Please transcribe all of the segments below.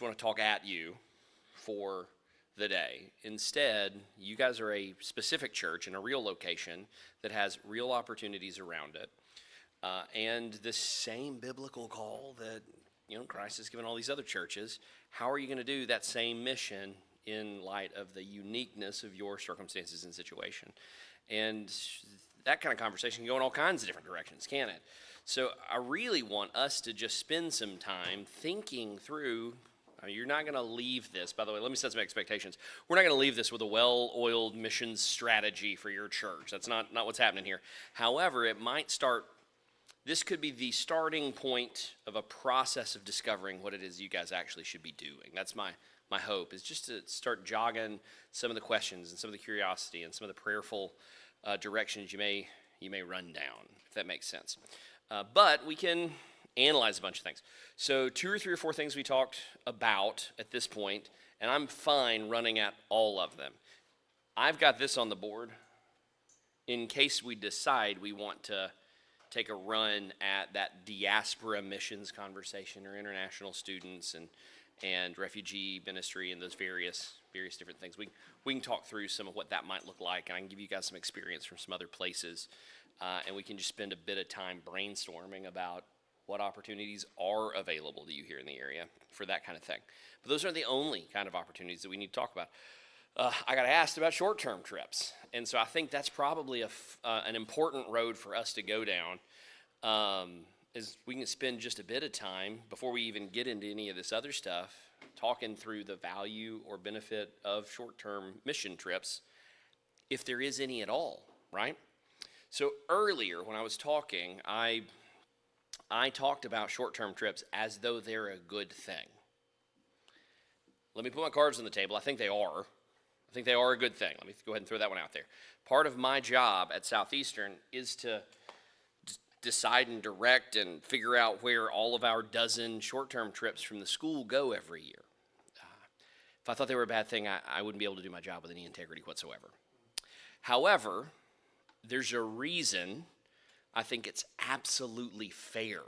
want to talk at you for the day. Instead, you guys are a specific church in a real location that has real opportunities around it, and the same biblical call that Christ has given all these other churches. How are you going to do that same mission in light of the uniqueness of your circumstances and situation? And that kind of conversation can go in all kinds of different directions, can it? So I really want us to just spend some time thinking through. You're not going to leave this, by the way, let me set some expectations. We're not going to leave this with a well-oiled missions strategy for your church. That's not what's happening here. However, it might start, this could be the starting point of a process of discovering what it is you guys actually should be doing. That's my hope, is just to start jogging some of the questions and some of the curiosity and some of the prayerful directions you may run down, if that makes sense. But we can analyze a bunch of things. So 2 or 3 or 4 things we talked about at this point, and I'm fine running at all of them. I've got this on the board in case we decide we want to take a run at that Diaspora missions conversation, or international students and refugee ministry and those various different things. We can talk through some of what that might look like, and I can give you guys some experience from some other places, and we can just spend a bit of time brainstorming about what opportunities are available to you here in the area for that kind of thing. But those aren't the only kind of opportunities that we need to talk about. I got asked about short-term trips, and so I think that's probably an important road for us to go down. Is we can spend just a bit of time before we even get into any of this other stuff talking through the value or benefit of short-term mission trips, if there is any at all, right? So earlier when I was talking, I talked about short-term trips as though they're a good thing. Let me put my cards on the table. I think they are. I think they are a good thing. Let me go ahead and throw that one out there. Part of my job at Southeastern is to decide and direct and figure out where all of our dozen short-term trips from the school go every year. If I thought they were a bad thing, I wouldn't be able to do my job with any integrity whatsoever. However, there's a reason I think it's absolutely fair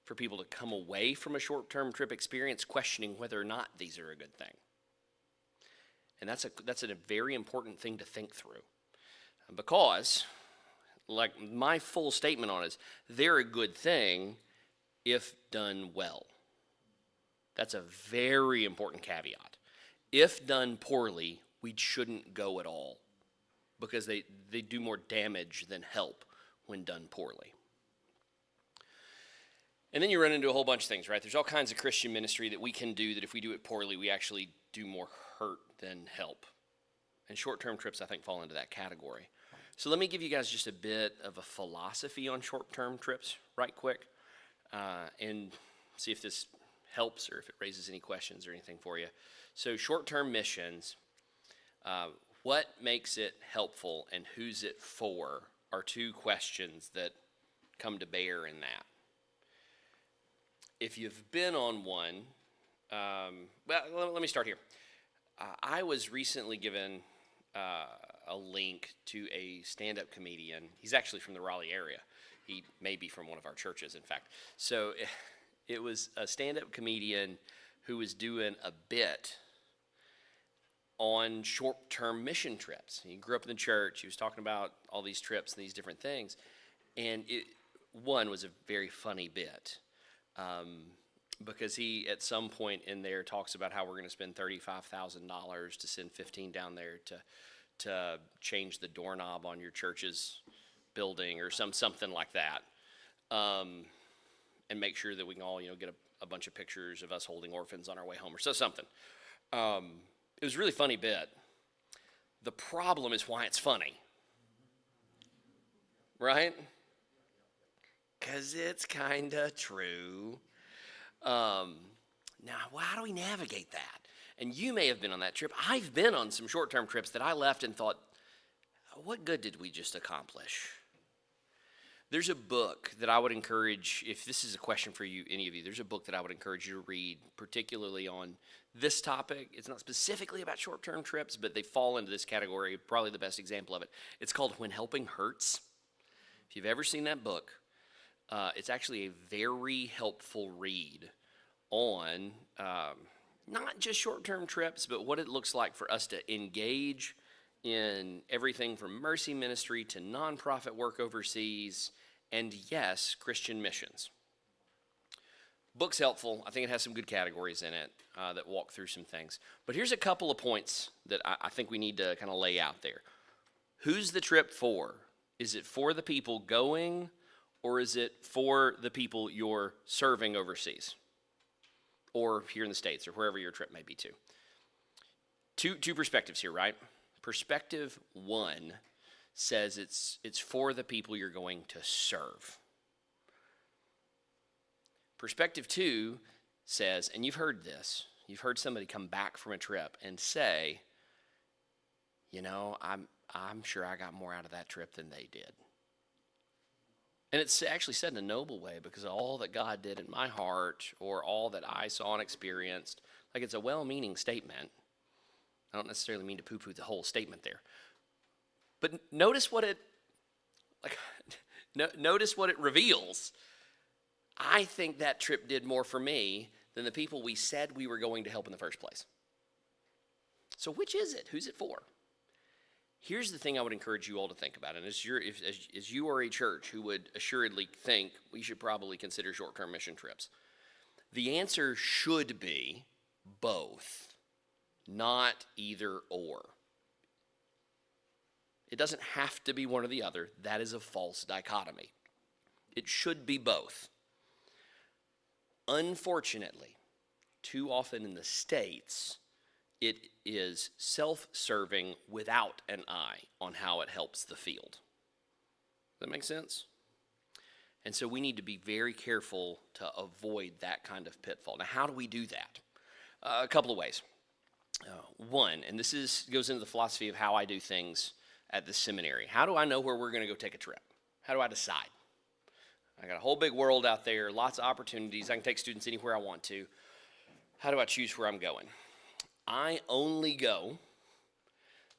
for people to come away from a short-term trip experience questioning whether or not these are a good thing. And that's a very important thing to think through. Because, like my full statement on it is, they're a good thing if done well. That's a very important caveat. If done poorly, we shouldn't go at all, because they do more damage than help when done poorly. And then you run into a whole bunch of things, right? There's all kinds of Christian ministry that we can do that if we do it poorly, we actually do more hurt than help. And short-term trips, I think, fall into that category. So let me give you guys just a bit of a philosophy on short-term trips right quick, and see if this helps or if it raises any questions or anything for you. So short-term missions, what makes it helpful and who's it for are 2 questions that come to bear in that. If you've been on one, well, let me start here. I was recently given a link to a stand-up comedian. He's actually from the Raleigh area. He may be from one of our churches, in fact. So it was a stand-up comedian who was doing a bit on short-term mission trips. He grew up in the church. He was talking about all these trips and these different things. And one was a very funny bit, because he, at some point in there, talks about how we're going to spend $35,000 to send 15 down there to change the doorknob on your church's building or something like that, and make sure that we can all get a bunch of pictures of us holding orphans on our way home or something. It was a really funny bit. The problem is why it's funny, right? Because it's kind of true. Now, how do we navigate that? And you may have been on that trip. I've been on some short-term trips that I left and thought, what good did we just accomplish? There's a book that I would encourage, if this is a question for you, any of you, there's a book that I would encourage you to read, particularly on this topic. It's not specifically about short-term trips, but they fall into this category, probably the best example of it. It's called When Helping Hurts. If you've ever seen that book, it's actually a very helpful read on not just short-term trips, but what it looks like for us to engage in everything from mercy ministry to nonprofit work overseas, and yes, Christian missions. Book's helpful. I think it has some good categories in it that walk through some things. But here's a couple of points that I think we need to kind of lay out there. Who's the trip for? Is it for the people going, or is it for the people you're serving overseas? Or here in the States, or wherever your trip may be to. Two perspectives here, right? Perspective one says it's for the people you're going to serve. Perspective two says, and you've heard this, you've heard somebody come back from a trip and say, I'm sure I got more out of that trip than they did. And it's actually said in a noble way because of all that God did in my heart or all that I saw and experienced. Like, it's a well-meaning statement. I don't necessarily mean to poo-poo the whole statement there. But notice what it reveals. I think that trip did more for me than the people we said we were going to help in the first place. So which is it? Who's it for? Here's the thing I would encourage you all to think about, and as you are a church who would assuredly think we should probably consider short-term mission trips, the answer should be both, not either or. It doesn't have to be one or the other. That is a false dichotomy. It should be both. Unfortunately, too often in the States, it is self-serving without an eye on how it helps the field. Does that make sense? And so we need to be very careful to avoid that kind of pitfall. Now, how do we do that? A couple of ways. One, and this goes into the philosophy of how I do things at the seminary. How do I know where we're going to go take a trip? How do I decide? I got a whole big world out there, lots of opportunities. I can take students anywhere I want to. How do I choose where I'm going? I only go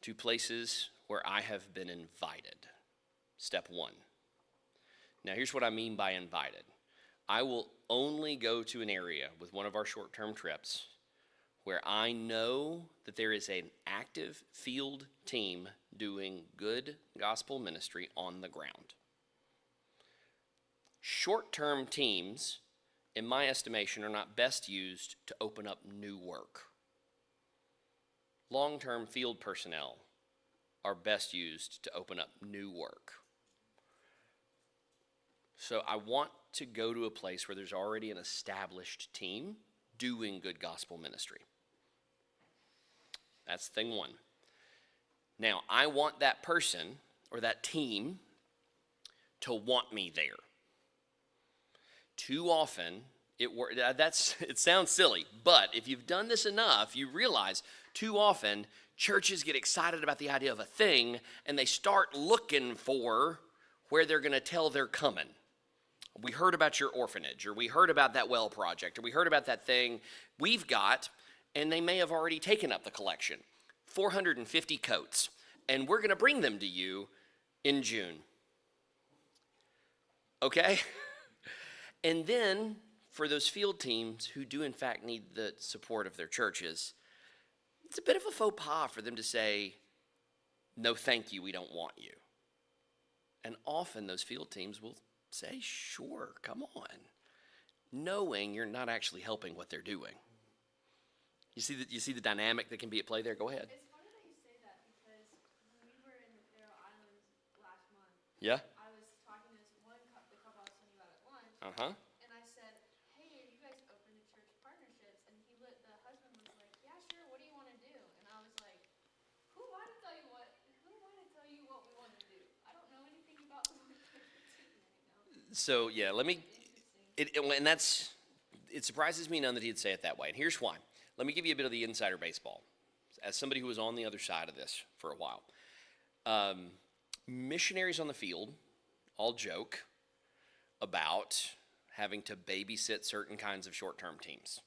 to places where I have been invited. Step one. Now, here's what I mean by invited. I will only go to an area with one of our short-term trips where I know that there is an active field team doing good gospel ministry on the ground. Short-term teams, in my estimation, are not best used to open up new work. Long-term field personnel are best used to open up new work. So I want to go to a place where there's already an established team doing good gospel ministry. That's thing one. Now, I want that person or that team to want me there. Too often, it sounds silly, but if you've done this enough, you realize too often churches get excited about the idea of a thing and they start looking for where they're going to tell they're coming. We heard about your orphanage, or we heard about that well project, or we heard about that thing we've got, and they may have already taken up the collection. 450 coats, and we're going to bring them to you in June. Okay? And then, for those field teams who do in fact need the support of their churches, it's a bit of a faux pas for them to say, no thank you, we don't want you. And often those field teams will say, sure, come on, knowing you're not actually helping what they're doing. You see the dynamic that can be at play there? Go ahead. It's funny that you say that because when we were in the Faroe Islands last month, Yeah? I was talking to this the couple I was telling you about at lunch, Uh-huh. and I said, hey, are you guys open to church partnerships? And the husband was like, yeah, sure, what do you want to do? And I was like, who am I to tell you what we want to do? I don't know anything about the work that you're doing right now. So, yeah, it surprises me none that he'd say it that way. And here's why. Let me give you a bit of the insider baseball. As somebody who was on the other side of this for a while. Missionaries on the field all joke about having to babysit certain kinds of short-term teams.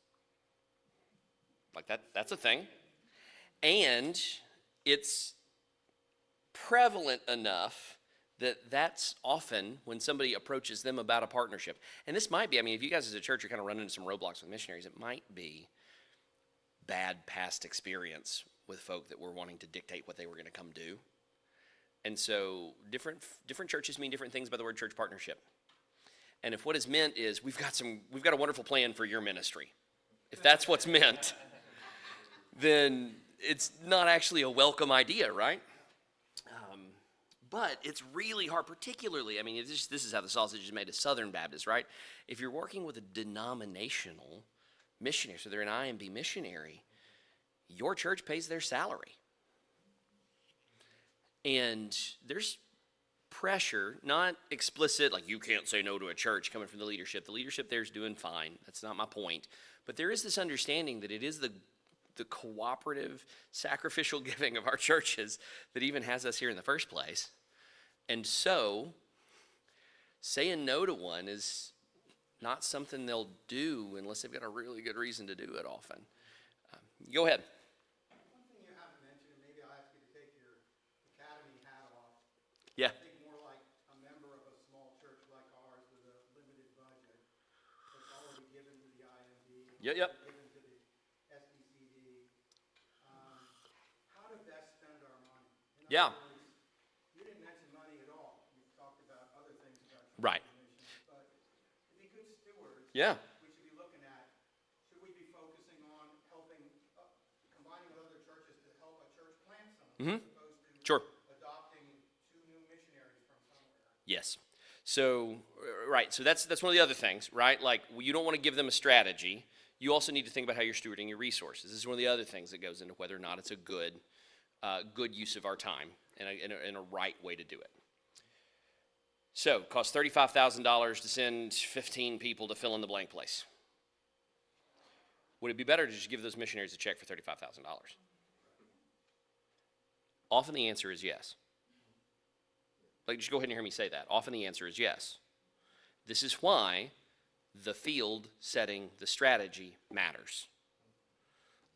Like that's a thing. And it's prevalent enough that that's often when somebody approaches them about a partnership. And this might be, if you guys as a church are kind of running into some roadblocks with missionaries, it might be bad past experience with folk that were wanting to dictate what they were going to come do. And so different churches mean different things by the word church partnership. And if what is meant is we've got a wonderful plan for your ministry, if that's what's meant, then it's not actually a welcome idea, right? But it's really hard, particularly, I mean, this is how the sausage is made as Southern Baptists, right? If you're working with a denominational missionary, so they're an IMB missionary, your church pays their salary. And there's pressure, not explicit, like you can't say no to a church coming from the leadership. The leadership there is doing fine. That's not my point. But there is this understanding that it is the cooperative, sacrificial giving of our churches that even has us here in the first place. And so, saying no to one is not something they'll do unless they've got a really good reason to do it often. Go ahead. One thing you haven't mentioned, and maybe I'll ask you to take your academy hat off. Yeah. I think more like a member of a small church like ours with a limited budget that's already given to the IMB. Yep. Given to the SBCD. How to best spend our money. Yeah. You didn't mention money at all. You talked about other things about Right. missions, but to be good stewards, Yeah. we should be looking at, should we be focusing on helping, combining with other churches to help a church plant something, as opposed to Sure. adopting 2 new missionaries from somewhere? Yes. So, right. So that's one of the other things, right? Like, you don't want to give them a strategy. You also need to think about how you're stewarding your resources. This is one of the other things that goes into whether or not it's a good use of our time and a right way to do it. So, it costs $35,000 to send 15 people to fill in the blank place. Would it be better to just give those missionaries a check for $35,000? Often the answer is yes. Like, just go ahead and hear me say that. Often the answer is yes. This is why the field setting the strategy matters.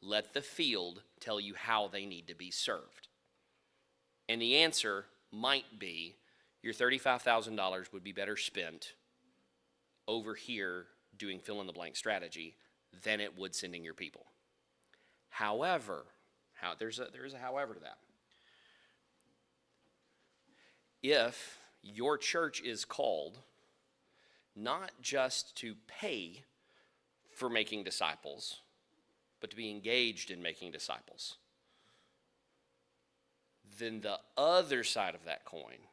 Let the field tell you how they need to be served. And the answer might be your $35,000 would be better spent over here doing fill-in-the-blank strategy than it would sending your people. However, there is a however to that. If your church is called not just to pay for making disciples, but to be engaged in making disciples, then the other side of that coin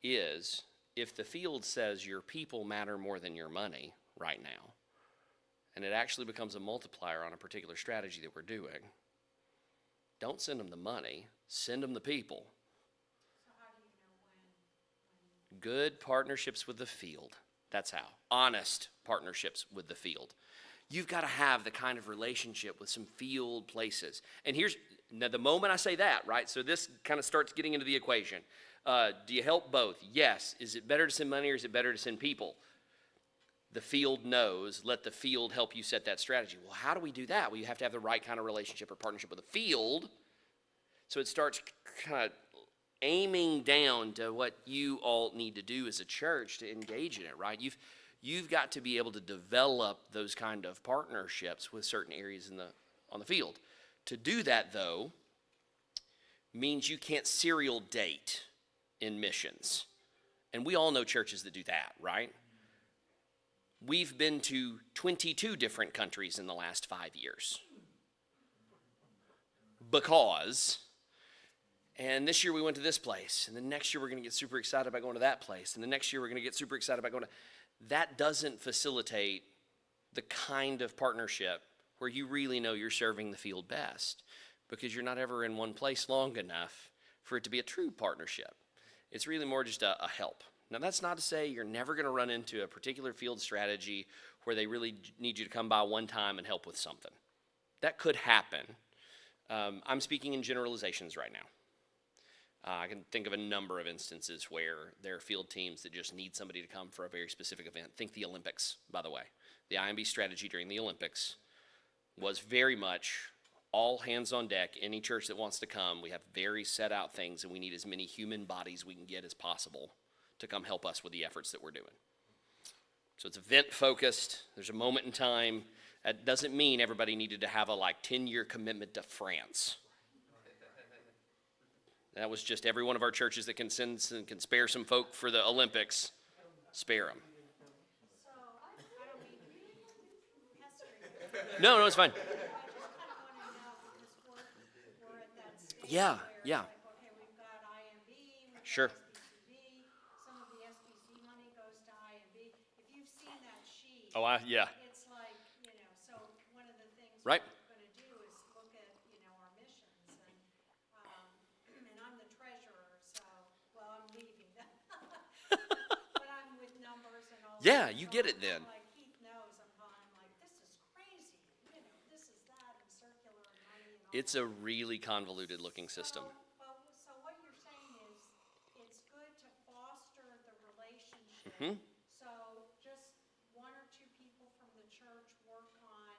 is if the field says your people matter more than your money right now, and it actually becomes a multiplier on a particular strategy that we're doing, don't send them the money, send them the people. So how do you know when? Good partnerships with the field. That's how. Honest partnerships with the field. You've got to have the kind of relationship with some field places. And now the moment I say that, right, so this kind of starts getting into the equation. Do you help both? Yes. Is it better to send money or is it better to send people? The field knows. Let the field help you set that strategy. Well, how do we do that? Well, you have to have the right kind of relationship or partnership with the field. So it starts kind of aiming down to what you all need to do as a church to engage in it, right? You've got to be able to develop those kind of partnerships with certain areas on the field. To do that, though, means you can't serial date in missions. And we all know churches that do that, right? We've been to 22 different countries in the last 5 years. And this year we went to this place, and the next year we're going to get super excited about going to that place, and the next year we're going to get super excited about going to... That doesn't facilitate the kind of partnership where you really know you're serving the field best, because you're not ever in one place long enough for it to be a true partnership. It's really more just a help. Now, that's not to say you're never going to run into a particular field strategy where they really need you to come by one time and help with something. That could happen. I'm speaking in generalizations right now. I can think of a number of instances where there are field teams that just need somebody to come for a very specific event. Think the Olympics, by the way. The IMB strategy during the Olympics was very much all hands on deck. Any church that wants to come, we have very set out things, and we need as many human bodies we can get as possible to come help us with the efforts that we're doing. So it's event focused. There's a moment in time. That doesn't mean everybody needed to have a 10-year commitment to France. That was just every one of our churches that can can spare some folk for the Olympics, spare them. So, I don't mean to be pestering you. No, it's fine. I just kind of want to know because we're at that stage Yeah, where yeah. it's like, okay, we've got IMB, we've Sure. got SBCB, some of the SBC money goes to IMB. If you've seen that sheet, Oh, yeah. it's like, so one of the things Right. we're going to do is look at, our missions and I'm the treasurer, so, well, I'm leaving. But I'm with numbers and all. Yeah, that, you so get it I'm then. Like Keith knows, I'm like, this is crazy, this is that and circular and money and all. It's a that. really convoluted looking system. So what you're saying is, it's good to foster the relationship. Mhm. So just one or two people from the church work on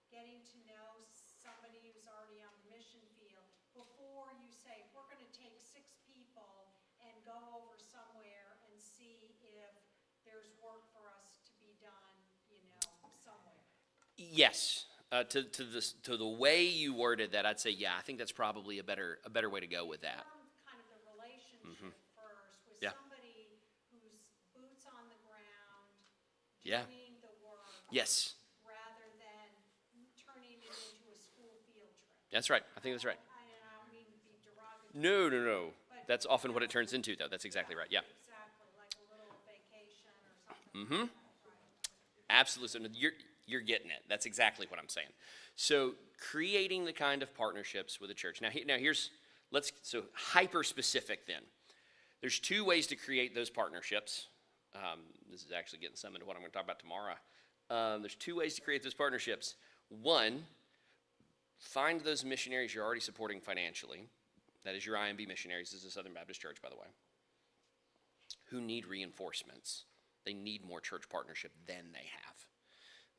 getting to know somebody who's already on the mission field before you say, we're gonna take 6 people and go over somewhere and see if there's work for us to be done, somewhere. Yes. To the way you worded that, I'd say, yeah, I think that's probably a better way to go with that. Kind of the relationship first with Yeah. somebody who's boots on the ground, Yeah. doing the work. Yes. Rather than turning it into a school field trip. That's right. I think that's right. I don't mean to be derogatory. No. That's often what it turns into, though. That's exactly right. Yeah. Exactly, like a little vacation or something. Mm-hmm. Like that, right? Absolutely. So you're getting it. That's exactly what I'm saying. So creating the kind of partnerships with a church. Now here's so hyper specific then. There's 2 ways to create those partnerships. This is actually getting some into what I'm going to talk about tomorrow. There's 2 ways to create those partnerships. One, find those missionaries you're already supporting financially. That is your IMB missionaries. This is a Southern Baptist Church, by the way, who need reinforcements. They need more church partnership than they have.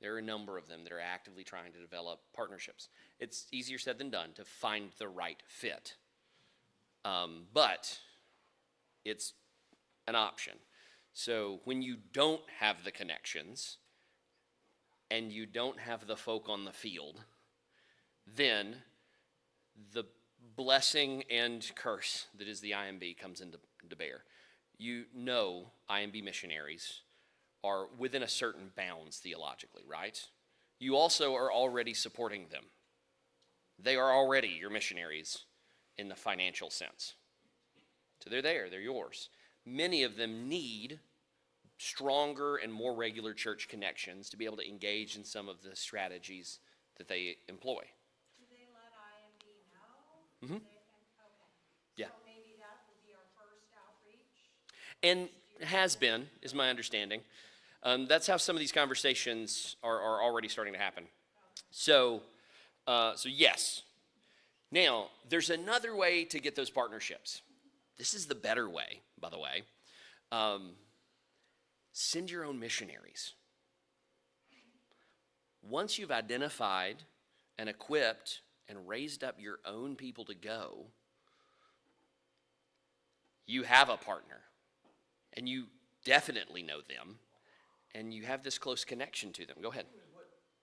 There are a number of them that are actively trying to develop partnerships. It's easier said than done to find the right fit. But it's an option. So when you don't have the connections and you don't have the folk on the field, then the blessing and curse that is the IMB comes into bear. IMB missionaries are within a certain bounds theologically, right? You also are already supporting them. They are already your missionaries in the financial sense. So they're there, they're yours. Many of them need stronger and more regular church connections to be able to engage in some of the strategies that they employ. Do they let IMB know? Mhm. Okay. Yeah. So maybe that will be our first outreach? And has been, is my understanding. That's how some of these conversations are already starting to happen. So yes. Now, there's another way to get those partnerships. This is the better way, by the way. Send your own missionaries. Once you've identified and equipped and raised up your own people to go, you have a partner. And you definitely know them. And you have this close connection to them. Go ahead.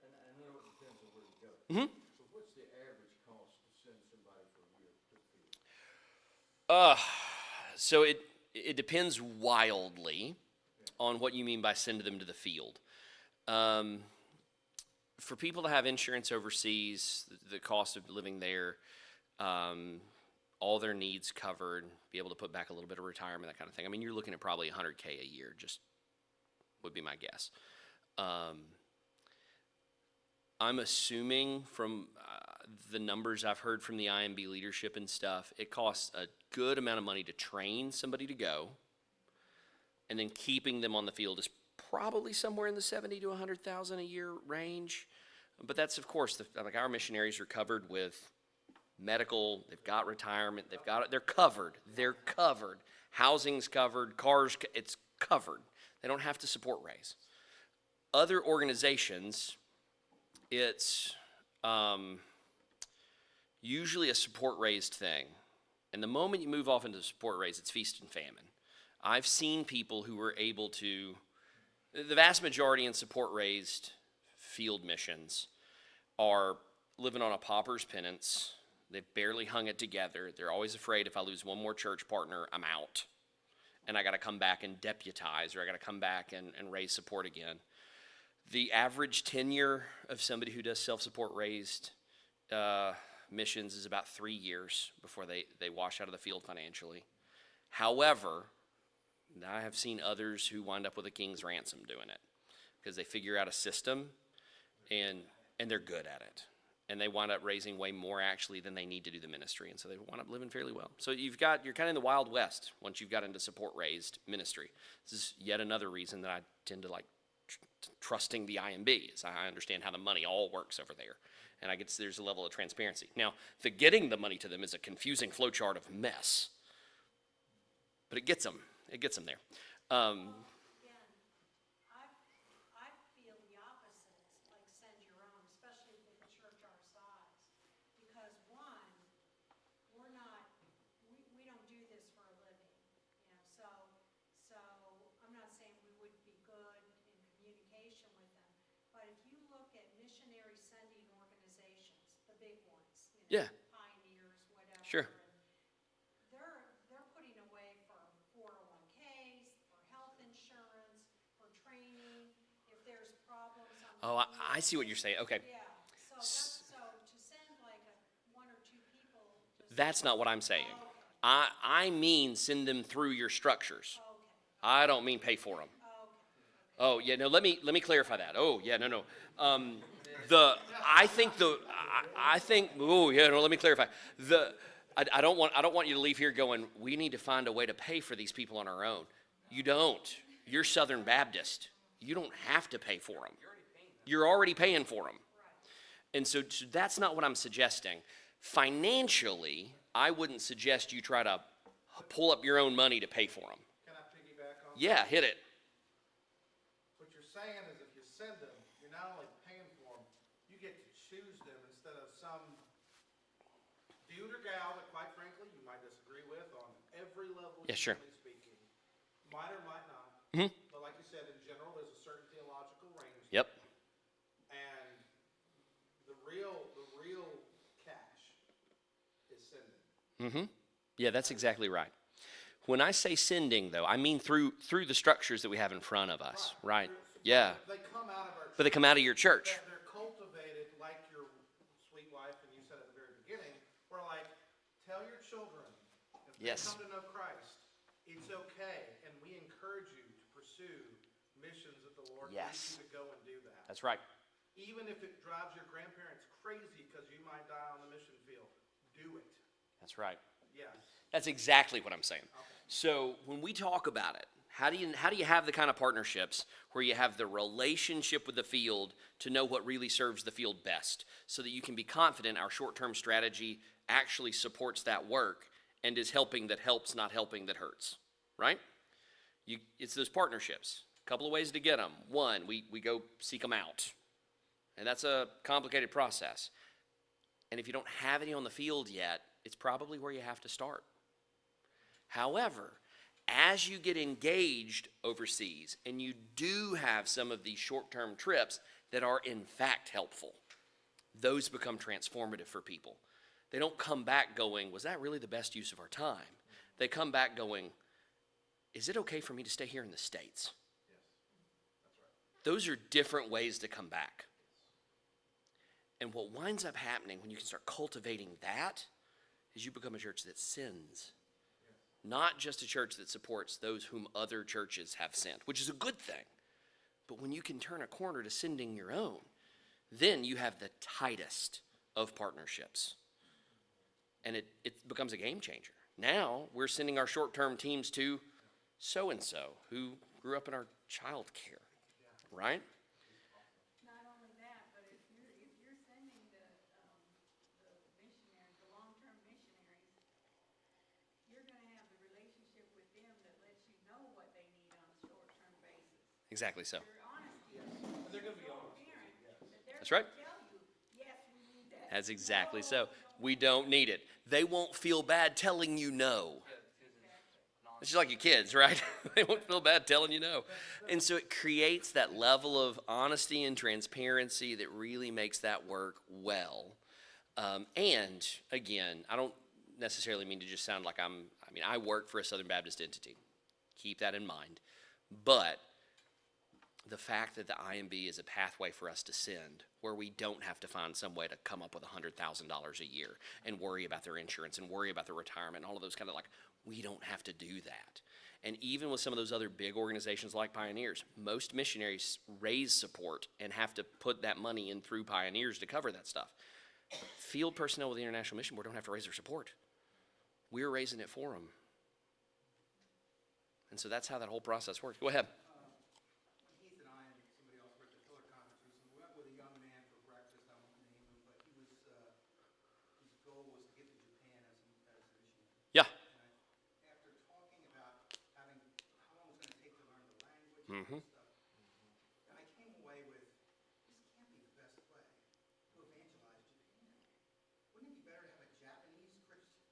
And I know it depends on where you go. Mm-hmm. So what's the average cost to send somebody for a year to the field? So it depends wildly on what you mean by send them to the field. For people to have insurance overseas, the cost of living there, all their needs covered, be able to put back a little bit of retirement, that kind of thing. I mean, you're looking at probably $100K a year, just would be my guess. I'm assuming from the numbers I've heard from the IMB leadership and stuff, it costs a good amount of money to train somebody to go, and then keeping them on the field is probably somewhere in the 70 to 100,000 a year range. But that's, of course, like our missionaries are covered with medical, they've got retirement, they're covered. They're covered. Housing's covered, cars, it's covered. They don't have to support raise. Other organizations, it's usually a support raised thing. And the moment you move off into support raised, it's feast and famine. I've seen people who were able to, the vast majority in support raised field missions are living on a pauper's pittance. They've barely hung it together. They're always afraid if I lose one more church partner, I'm out. And I got to come back and deputize, or I got to come back and raise support again. The average tenure of somebody who does self-support raised missions is about 3 years before they wash out of the field financially. However, I have seen others who wind up with a king's ransom doing it because they figure out a system and they're good at it. And they wind up raising way more actually than they need to do the ministry. And so they wind up living fairly well. So you're kind of in the Wild West once you've got into support raised ministry. This is yet another reason that I tend to like trusting the IMB, is I understand how the money all works over there. And there's a level of transparency. Now, the getting the money to them is a confusing flowchart of mess. But it gets them there. Again, I feel the opposite, like send your own, especially with a church our size. Because one, we don't do this for a living, so I'm not saying we wouldn't be good in communication with them. But if you look at missionary sending organizations, the big ones, Yeah. Pioneers, whatever. Sure. They're putting away for 401ks, for health insurance, for training, if there's problems on the. Oh, I see what you're saying. Okay. Yeah, so to send like one or two people. That's not what I'm saying. Okay. I mean send them through your structures. Okay. I don't mean pay for them. Oh, yeah, no, let me clarify that. Oh, yeah, no. I think, oh, yeah, no, let me clarify. I don't want you to leave here going, we need to find a way to pay for these people on our own. You don't. You're Southern Baptist. You don't have to pay for them. You're already paying for them. And so that's not what I'm suggesting. Financially, I wouldn't suggest you try to pull up your own money to pay for them. Can I piggyback on that? Yeah, hit it. What you're saying is if you send them, you're not only paying for them, you get to choose them instead of some dude or gal that quite frankly you might disagree with on every level. Yeah, sure. humanly speaking. Might or might not. Mhm. But like you said, in general, there's a certain theological range. Yep. And the real cash is sending. Mm-hmm. Yeah, that's exactly right. When I say sending, though, I mean through the structures that we have in front of us, right? Yeah. They come out of our But they come out of your church. They're cultivated like your sweet wife, and you said at the very beginning, where like, tell your children, if Yes. they come to know Christ, it's okay, and we encourage you to pursue missions that the Lord Yes. leads you to go and do that. That's right. Even if it drives your grandparents crazy because you might die on the mission field, do it. That's right. Yes. That's exactly what I'm saying. So when we talk about it, how do you have the kind of partnerships where you have the relationship with the field to know what really serves the field best, so that you can be confident our short-term strategy actually supports that work and is helping that helps, not helping that hurts, right? It's those partnerships. A couple of ways to get them. One, we go seek them out, and that's a complicated process. And if you don't have any on the field yet, it's probably where you have to start. However, as you get engaged overseas and you do have some of these short-term trips that are in fact helpful, those become transformative for people. They don't come back going, was that really the best use of our time? They come back going, is it okay for me to stay here in the States? Those are different ways to come back. And what winds up happening when you can start cultivating that is you become a church that sends. Not just a church that supports those whom other churches have sent, which is a good thing. But when you can turn a corner to sending your own, then you have the tightest of partnerships. And it becomes a game changer. Now we're sending our short-term teams to so-and-so who grew up in our child care, right? Not only that, but if you're sending the missionaries, the long-term missionaries, you're gonna have the relationship with them that lets you know what they need on a short-term basis. Exactly so. Your honesty And they're going to be honest. transparent, that they're That's right. gonna tell you, yes, we need that. That's exactly so. We don't need it. They won't feel bad telling you no. Because it's It's just like your kids, right? They won't feel bad telling you no. And so it creates that level of honesty and transparency that really makes that work well. And again, I don't necessarily mean to just sound like I work for a Southern Baptist entity. Keep that in mind. But the fact that the IMB is a pathway for us to send, where we don't have to find some way to come up with $100,000 a year and worry about their insurance and worry about their retirement and all of those kind of we don't have to do that. And even with some of those other big organizations like Pioneers, most missionaries raise support and have to put that money in through Pioneers to cover that stuff. Field personnel with the International Mission Board don't have to raise their support. We're raising it for them. And so that's how that whole process works. Go ahead. Heath and I and somebody else were at the Pillar Conference recently. We went with a young man for breakfast. I won't name him, but his goal was to get to Japan as a missionary. Yeah. And after talking about how long it was going to take to learn the language Mm-hmm. and stuff, I came away with, this can't be the best way to evangelize Japan. Wouldn't it be better to have a Japanese Christian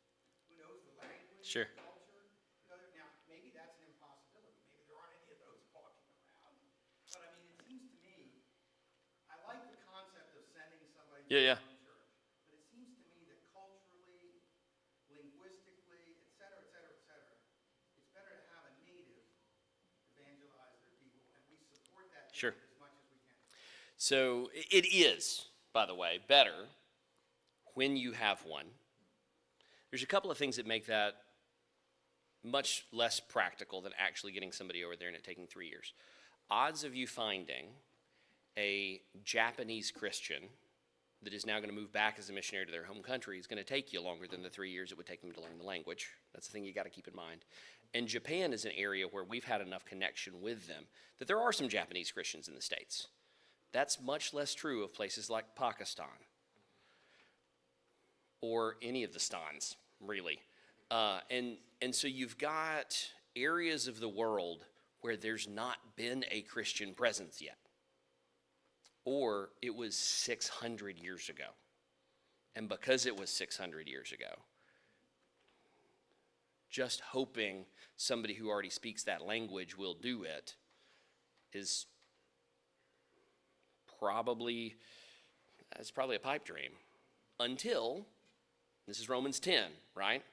who knows the language, Sure. the culture? Now, maybe that's an impossibility. Maybe there aren't any of those walking around. But I mean, it seems to me, I like the concept of sending somebody to Yeah. their own church. But it seems to me that culturally, linguistically, et cetera, et cetera, et cetera, it's better to have a native evangelize their people, and we support that Sure. as much as we can. So it is, by the way, better when you have one. There's a couple of things that make that much less practical than actually getting somebody over there and it taking 3 years. Odds of you finding a Japanese Christian that is now going to move back as a missionary to their home country is going to take you longer than the 3 years it would take them to learn the language. That's the thing you got to keep in mind. And Japan is an area where we've had enough connection with them that there are some Japanese Christians in the States. That's much less true of places like Pakistan or any of the stans, really. And so you've got areas of the world where there's not been a Christian presence yet. Or it was 600 years ago. And because it was 600 years ago, just hoping somebody who already speaks that language will do it is probably a pipe dream. Until, this is Romans 10, right?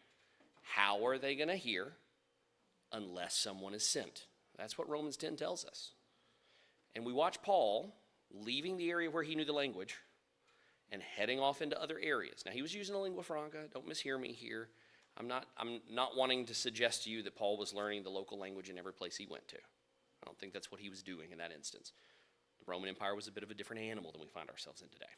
How are they going to hear unless someone is sent? That's what Romans 10 tells us. And we watch Paul leaving the area where he knew the language and heading off into other areas. Now, he was using a lingua franca. Don't mishear me here. I'm not wanting to suggest to you that Paul was learning the local language in every place he went to. I don't think that's what he was doing in that instance. The Roman Empire was a bit of a different animal than we find ourselves in today.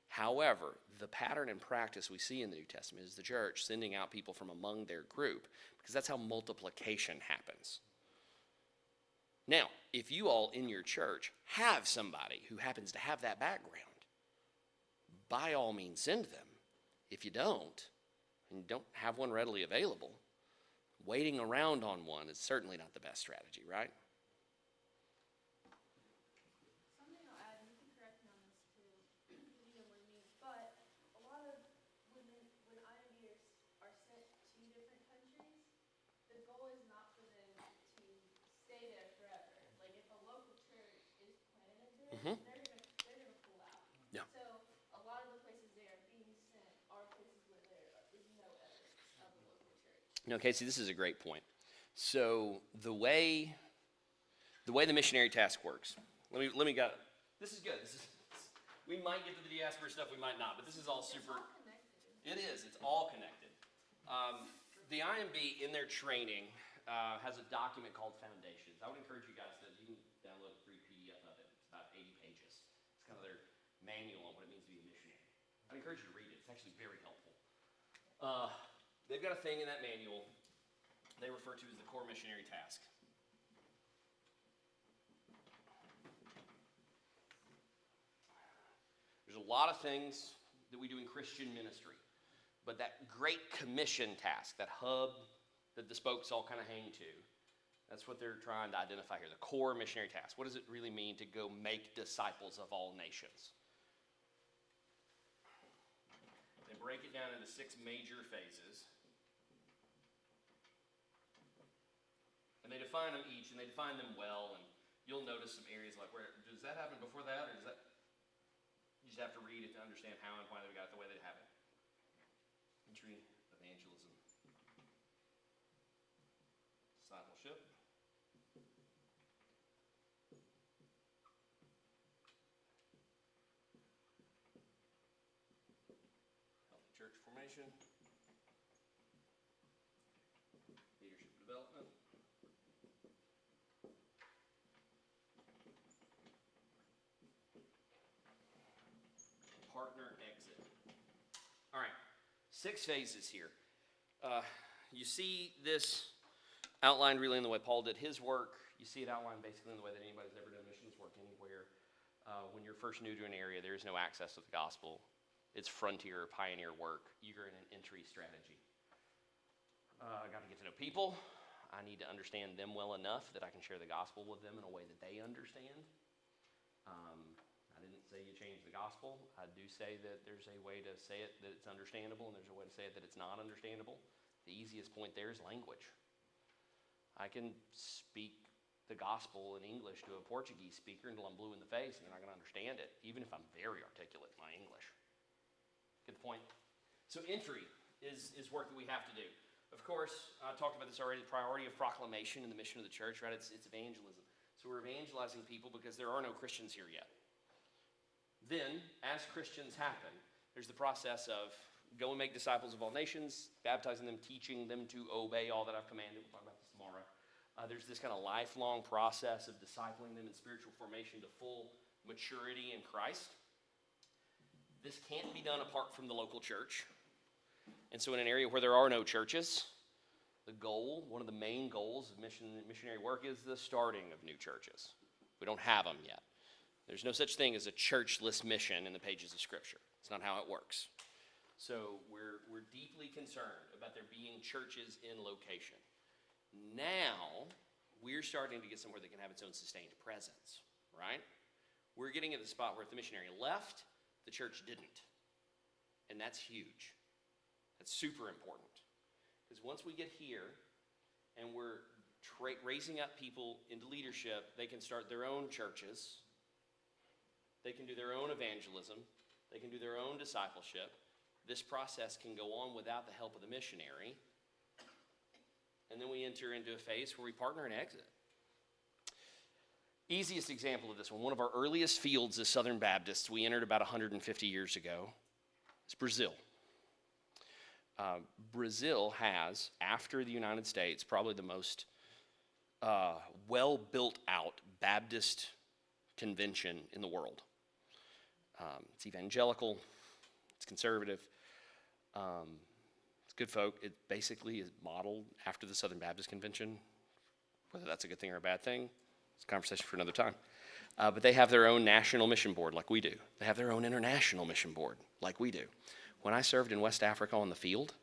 However, the pattern and practice we see in the New Testament is the church sending out people from among their group, because that's how multiplication happens. Now, if you all in your church have somebody who happens to have that background, by all means send them. If you don't, and you don't have one readily available, waiting around on one is certainly not the best strategy, right? Something I'll add, and you can correct me on this too, depending on what it means, but a lot of when IMBers are sent to different countries, the goal is not for them to stay there forever. Like if a local church is planted there, Mhm. they're gonna pull out. Yeah. So a lot of the places they are being sent are places where there is no evidence of a local church. Now, Casey, this is a great point. So the way the missionary task works, let me go. This is good. We might get to the diaspora stuff, we might not, but this is all super. It's all connected. It is. It's all connected. The IMB in their training has a document called Foundations. I would encourage you guys you can download a free PDF of it. It's about 80 pages. It's kind of their manual on what it means to be a missionary. I'd encourage you to read it. It's actually very helpful. They've got a thing in that manual they refer to as the core missionary task. There's a lot of things that we do in Christian ministry, but that Great Commission task, that hub that the spokes all kind of hang to, that's what they're trying to identify here, the core missionary task. What does it really mean to go make disciples of all nations? They break it down into 6 major phases. And they define them each, and they define them well, and you'll notice some areas like, where does that happen before that, or does that, you just have to read it to understand how and why they got it the way they have it. Entry, evangelism, discipleship, healthy church formation, leadership development, partner exit. All right, 6 phases here. You see this outlined really in the way Paul did his work. You see it outlined basically in the way that anybody's ever done missions work anywhere. When you're first new to an area, there is no access to the gospel. It's frontier, pioneer work. You're in an entry strategy. I got to get to know people. I need to understand them well enough that I can share the gospel with them in a way that they understand. I didn't say you change the gospel. I do say that there's a way to say it that it's understandable, and there's a way to say it that it's not understandable. The easiest point there is language. I can speak the gospel in English to a Portuguese speaker until I'm blue in the face and they're not going to understand it, even if I'm very articulate in my English. Get the point? So entry is work that we have to do. Of course, I talked about this already, the priority of proclamation in the mission of the church, right? It's evangelism. So we're evangelizing people because there are no Christians here yet. Then, as Christians happen, there's the process of go and make disciples of all nations, baptizing them, teaching them to obey all that I've commanded. We'll talk about this tomorrow. There's this kind of lifelong process of discipling them in spiritual formation to full maturity in Christ. This can't be done apart from the local church. And so in an area where there are no churches, the goal, one of the main goals of missionary work is the starting of new churches. We don't have them yet. There's no such thing as a churchless mission in the pages of Scripture. It's not how it works. So we're deeply concerned about there being churches in location. Now, we're starting to get somewhere that can have its own sustained presence, right? We're getting at the spot where if the missionary left, the church didn't. And that's huge. That's super important. Because once we get here and we're raising up people into leadership, they can start their own churches. They can do their own evangelism. They can do their own discipleship. This process can go on without the help of the missionary. And then we enter into a phase where we partner and exit. Easiest example of this one of our earliest fields as Southern Baptists, we entered about 150 years ago. It's Brazil. Brazil has, after the United States, probably the most well-built out Baptist convention in the world. It's evangelical, it's conservative, it's good folk. It basically is modeled after the Southern Baptist Convention. Whether that's a good thing or a bad thing, it's a conversation for another time. But they have their own national mission board like we do. They have their own international mission board like we do. When I served in West Africa on the field,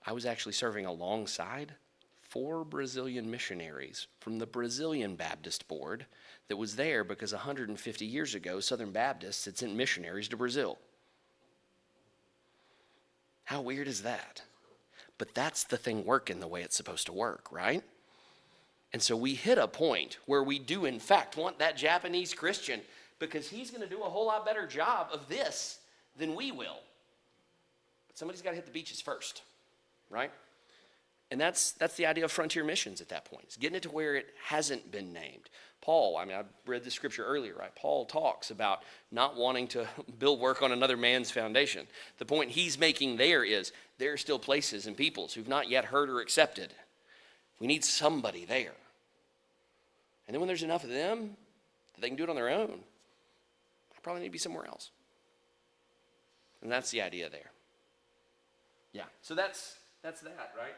I was actually serving alongside 4 Brazilian missionaries from the Brazilian Baptist Board that was there because 150 years ago, Southern Baptists had sent missionaries to Brazil. How weird is that? But that's the thing working the way it's supposed to work, right? And so we hit a point where we do, in fact, want that Japanese Christian because he's going to do a whole lot better job of this than we will. But somebody's got to hit the beaches first, right? And that's the idea of frontier missions at that point. It's getting it to where it hasn't been named. Paul, I read the scripture earlier, right? Paul talks about not wanting to build work on another man's foundation. The point he's making there is there are still places and peoples who've not yet heard or accepted. We need somebody there. And then when there's enough of them that they can do it on their own, I probably need to be somewhere else. And that's the idea there. Yeah, so that's that, right?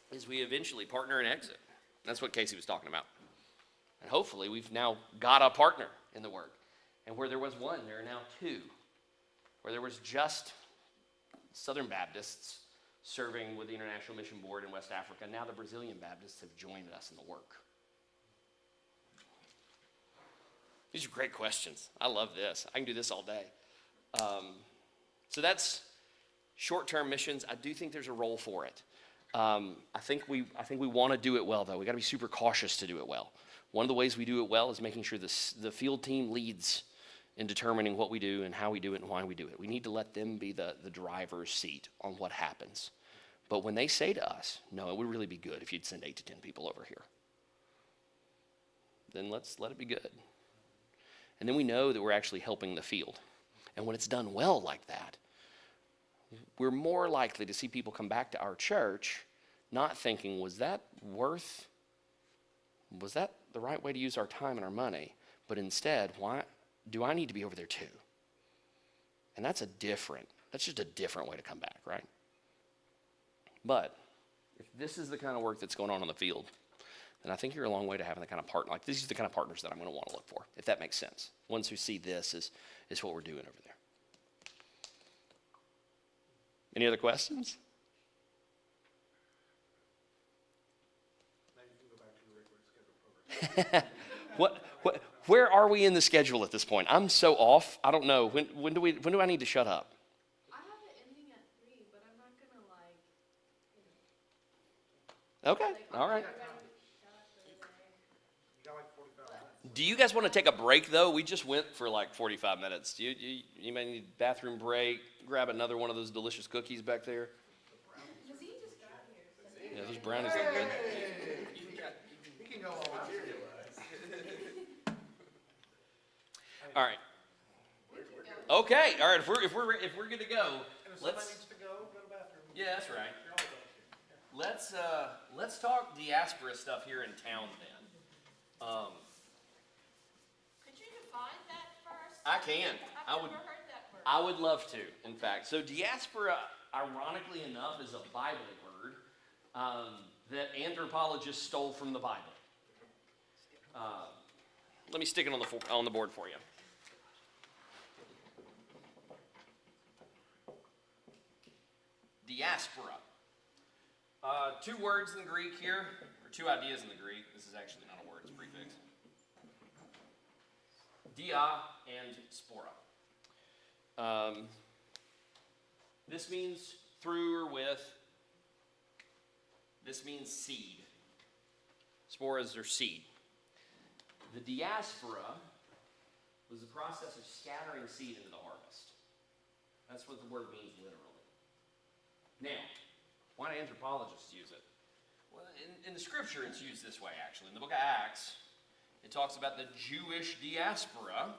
Is we eventually partner and exit. That's what Casey was talking about. And hopefully we've now got a partner in the work. And where there was one, there are now 2. Where there was just Southern Baptists serving with the International Mission Board in West Africa, now the Brazilian Baptists have joined us in the work. These are great questions. I love this. I can do this all day. So that's short-term missions. I do think there's a role for it. I think we want to do it well, though. We got to be super cautious to do it well. One of the ways we do it well is making sure the field team leads in determining what we do and how we do it and why we do it. We need to let them be the driver's seat on what happens. But when they say to us, no, it would really be good if you'd send 8 to 10 people over here, then let's let it be good. And then we know that we're actually helping the field. And when it's done well like that, we're more likely to see people come back to our church not thinking, was that the right way to use our time and our money? But instead, why do I need to be over there too? And that's just a different way to come back, right? But if this is the kind of work that's going on the field, then I think you're a long way to having the kind of partner. Like, these are the kind of partners that I'm going to want to look for, if that makes sense. Ones who see this is what we're doing over there. Any other questions? Maybe you can go back to your regular scheduled program. Where are we in the schedule at this point? I'm so off. I don't know. When do I need to shut up? I have it ending at 3, but I'm not gonna like, Okay. All right. everybody shut up for the day. You got like 45 minutes. Do you guys want to take a break, though? We just went for like 45 minutes. You may need a bathroom break. Grab another one of those delicious cookies back there. Cause he just got here, so. Yeah, those brownies look good. You can go all out. All right. Okay. All right. If we're good to go, And if somebody let's. needs to go to the bathroom. Yeah, that's right. You're always up here. Let's talk Diaspora stuff here in town then. Could you define that first? I can. I've never heard that word. I would love to, in fact. So Diaspora, ironically enough, is a Bible word that anthropologists stole from the Bible. Let me stick it on the board for you. Diaspora. 2 words in the Greek here, or 2 ideas in the Greek. This is actually not a word, it's a prefix. Dia and spora. This means through or with. This means seed. Sporas are seed. The diaspora was the process of scattering seed into the harvest. That's what the word means literally. Now, why do anthropologists use it? Well, in the scripture it's used this way actually. In the book of Acts, it talks about the Jewish diaspora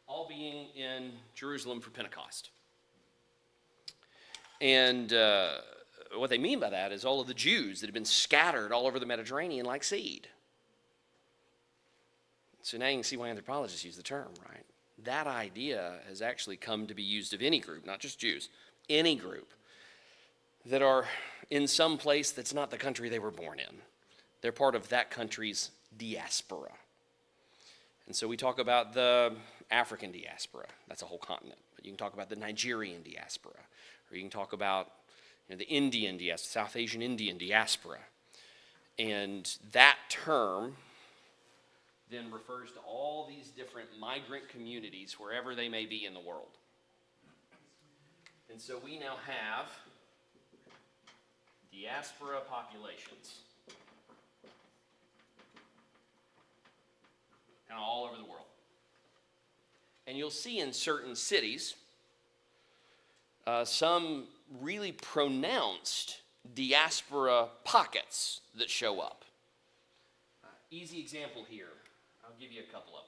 all being in Jerusalem for Pentecost. And what they mean by that is all of the Jews that have been scattered all over the Mediterranean like seed. So now you can see why anthropologists use the term, right? That idea has actually come to be used of any group, not just Jews, any group that are in some place that's not the country they were born in. They're part of that country's diaspora. And so we talk about the African diaspora. That's a whole continent. But you can talk about the Nigerian diaspora. Or you can talk about the Indian diaspora, South Asian Indian diaspora. And that term then refers to all these different migrant communities wherever they may be in the world. And so we now have diaspora populations kind of all over the world. And you'll see in certain cities some really pronounced diaspora pockets that show up. Easy example here. I'll give you a couple of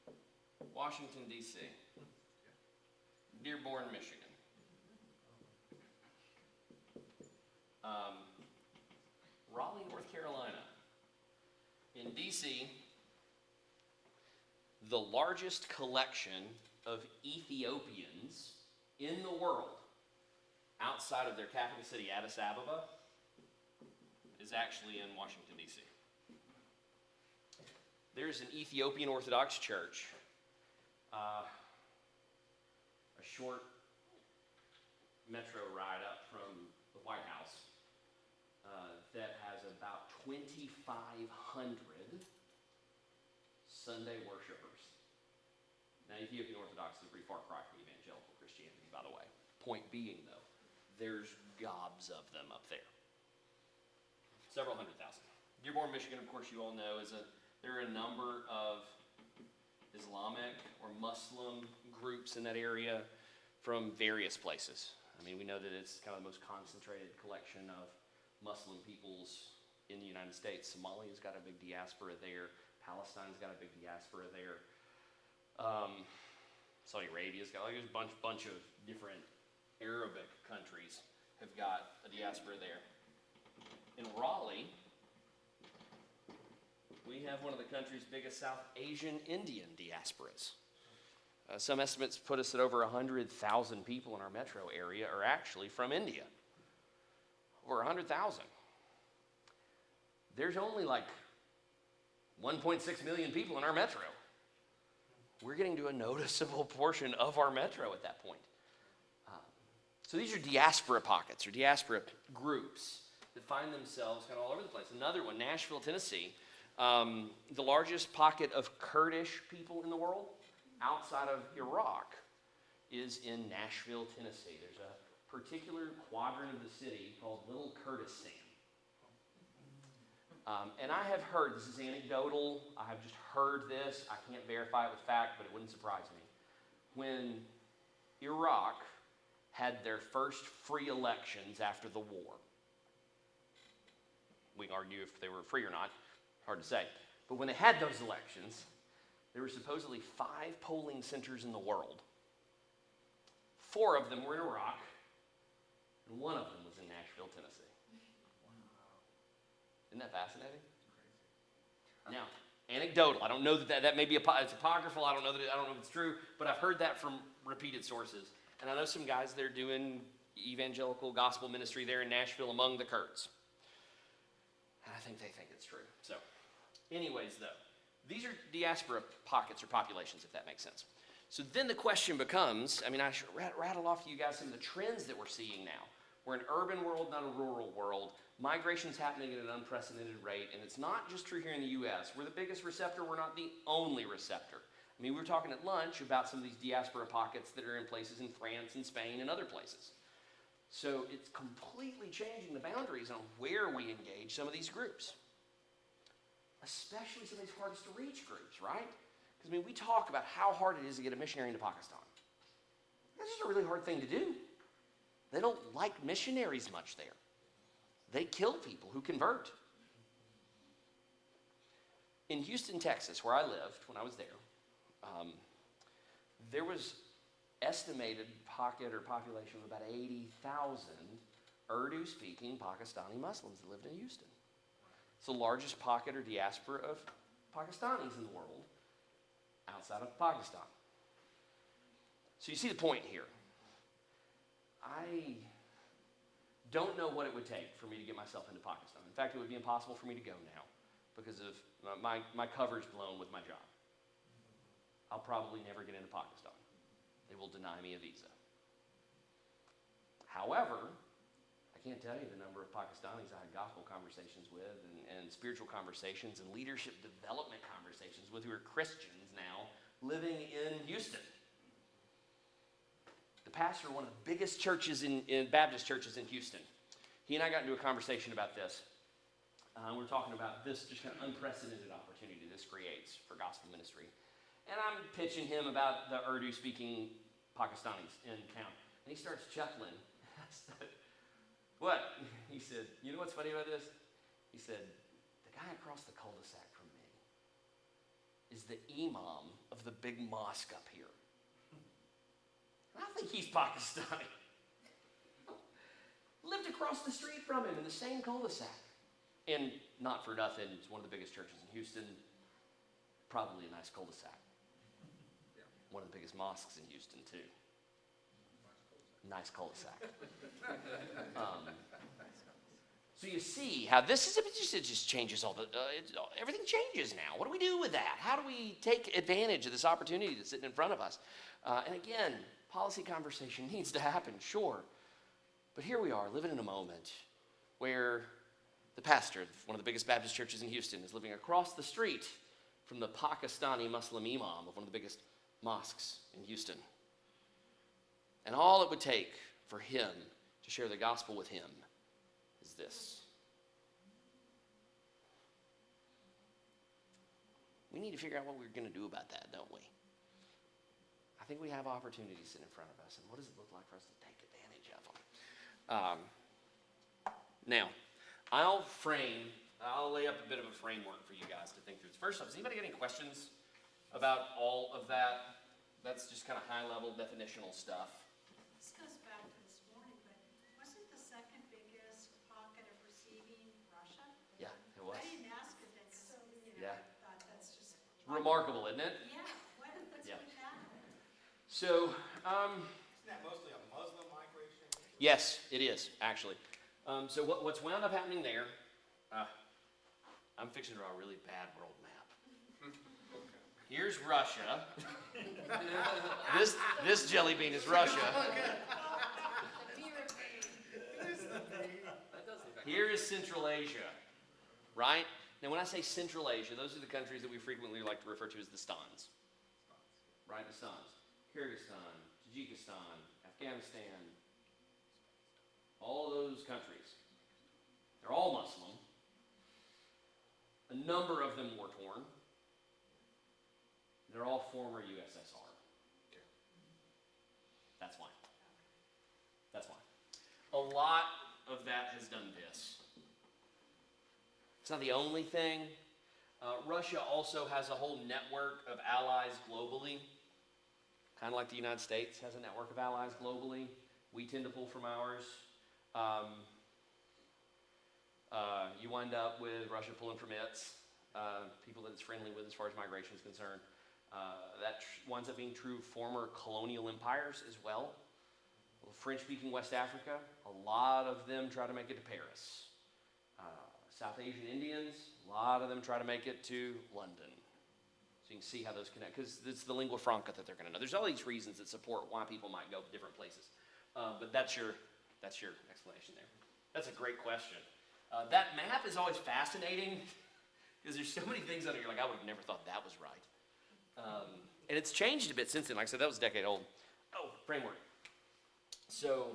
them. Washington, D.C. Dearborn, Michigan. Raleigh, North Carolina. In D.C., the largest collection of Ethiopians in the world outside of their capital city, Addis Ababa, is actually in Washington, D.C. There's an Ethiopian Orthodox church, a short metro ride up from the White House, that has about 2,500 Sunday worshipers. Now, Ethiopian Orthodox is a pretty far cry from evangelical Christianity, by the way. Point being, though, there's gobs of them up there. Several 100,000. Dearborn, Michigan, of course, you all know, there are a number of Islamic or Muslim groups in that area from various places. I mean, we know that it's kind of the most concentrated collection of Muslim peoples in the United States. Somalia's got a big diaspora there. Palestine's got a big diaspora there. Saudi Arabia's got like a bunch of different Arabic countries have got a diaspora there. In Raleigh, we have one of the country's biggest South Asian Indian diasporas. Some estimates put us at over 100,000 people in our metro area are actually from India. Over 100,000. There's only like 1.6 million people in our metro. We're getting to a noticeable portion of our metro at that point. So these are diaspora pockets or diaspora groups that find themselves kind of all over the place. Another one, Nashville, Tennessee, the largest pocket of Kurdish people in the world outside of Iraq is in Nashville, Tennessee. There's a particular quadrant of the city called Little Kurdistan. And I have heard, this is anecdotal, I have just heard this, I can't verify it with fact, but it wouldn't surprise me. When Iraq had their first free elections after the war, we can argue if they were free or not, hard to say. But when they had those elections, there were supposedly 5 polling centers in the world. 4 of them were in Iraq, and 1 of them was in Nashville, Tennessee. Isn't that fascinating? Now, anecdotal. I don't know that may be it's apocryphal. I don't know if it's true, but I've heard that from repeated sources. And I know some guys that are doing evangelical gospel ministry there in Nashville among the Kurds. And I think they think it's true. So, anyways, though, these are diaspora pockets or populations, if that makes sense. So then the question becomes, I mean, I should rattle off to you guys some of the trends that we're seeing now. We're an urban world, not a rural world. Migration's happening at an unprecedented rate, and it's not just true here in the U.S. We're the biggest receptor. We're not the only receptor. I mean, we were talking at lunch about some of these diaspora pockets that are in places in France and Spain and other places. So it's completely changing the boundaries on where we engage some of these groups, especially some of these hardest to reach groups, right? Because, I mean, we talk about how hard it is to get a missionary into Pakistan. That's just a really hard thing to do. They don't like missionaries much there. They kill people who convert. In Houston, Texas, where I lived when I was there, there was estimated pocket or population of about 80,000 Urdu-speaking Pakistani Muslims that lived in Houston. It's the largest pocket or diaspora of Pakistanis in the world outside of Pakistan. So you see the point here. I don't know what it would take for me to get myself into Pakistan. In fact, it would be impossible for me to go now because of my cover's blown with my job. I'll probably never get into Pakistan. They will deny me a visa. However, I can't tell you the number of Pakistanis I had gospel conversations with and spiritual conversations and leadership development conversations with who are Christians now living in Houston. The pastor of one of the biggest churches in Baptist churches in Houston. He and I got into a conversation about this. We were talking about this just kind of unprecedented opportunity this creates for gospel ministry. And I'm pitching him about the Urdu-speaking Pakistanis in town. And he starts chuckling. I said, what? He said, you know what's funny about this? He said, the guy across the cul-de-sac from me is the imam of the big mosque up here. And I think he's Pakistani. Lived across the street from him in the same cul-de-sac. And not for nothing, it's one of the biggest churches in Houston. Probably a nice cul-de-sac. One of the biggest mosques in Houston, too. Nice cul-de-sac. So you see how this is, it just changes everything changes now. What do we do with that? How do we take advantage of this opportunity that's sitting in front of us? And again, policy conversation needs to happen, sure. But here we are, living in a moment where the pastor of one of the biggest Baptist churches in Houston is living across the street from the Pakistani Muslim imam of one of the biggest mosques in Houston. And all it would take for him to share the gospel with him is this. We need to figure out what we're going to do about that, don't we? I think we have opportunities sitting in front of us, and what does it look like for us to take advantage of them? Now, I'll lay up a bit of a framework for you guys to think through. First off, does anybody got any questions about all of that? That's just kind of high-level definitional stuff. This goes back to this morning, but wasn't the second biggest pocket of receiving Russia? Yeah, it was. I didn't ask it then, because, Yeah. I thought that's just. Remarkable, isn't it? Yeah, what's Yeah. with that? So, Isn't that mostly a Muslim migration? yes, it is, actually. So what's wound up happening there, I'm fixing to draw a really bad world map. Here's Russia. This jelly bean is Russia. The mirror thing. Here is Central Asia, right? Now, when I say Central Asia, those are the countries that we frequently like to refer to as the stans, right? The stans. Kyrgyzstan, Tajikistan, Afghanistan, all of those countries. They're all Muslim. A number of them war-torn. They're all former USSR. That's why. That's why. A lot of that has done this. It's not the only thing. Russia also has a whole network of allies globally. Kind of like the United States has a network of allies globally. We tend to pull from ours. You wind up with Russia pulling from its, people that it's friendly with as far as migration is concerned. That winds up being true of former colonial empires as well. French-speaking West Africa, a lot of them try to make it to Paris. South Asian Indians, a lot of them try to make it to London. So you can see how those connect, because it's the lingua franca that they're going to know. There's all these reasons that support why people might go different places. But that's your explanation there. That's a great question. That map is always fascinating, because there's so many things on it, you're like, I would have never thought that was right. And it's changed a bit since then. Like I said, that was a decade old. Oh, framework. So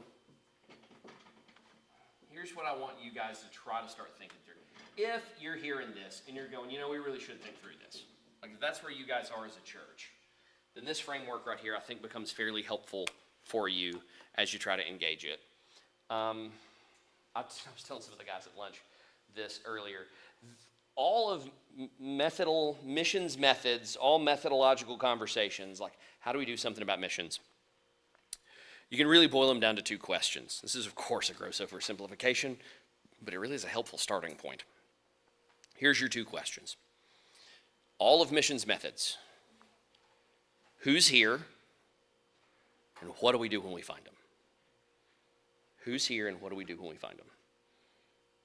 here's what I want you guys to try to start thinking through. If you're hearing this and you're going, we really should think through this. Like if that's where you guys are as a church, then this framework right here I think becomes fairly helpful for you as you try to engage it. I was telling some of the guys at lunch this earlier. All of missions methods, all methodological conversations, like how do we do something about missions? You can really boil them down to two questions. This is, of course, a gross oversimplification, but it really is a helpful starting point. Here's your two questions. All of missions methods. Who's here, and what do we do when we find them? Who's here, and what do we do when we find them?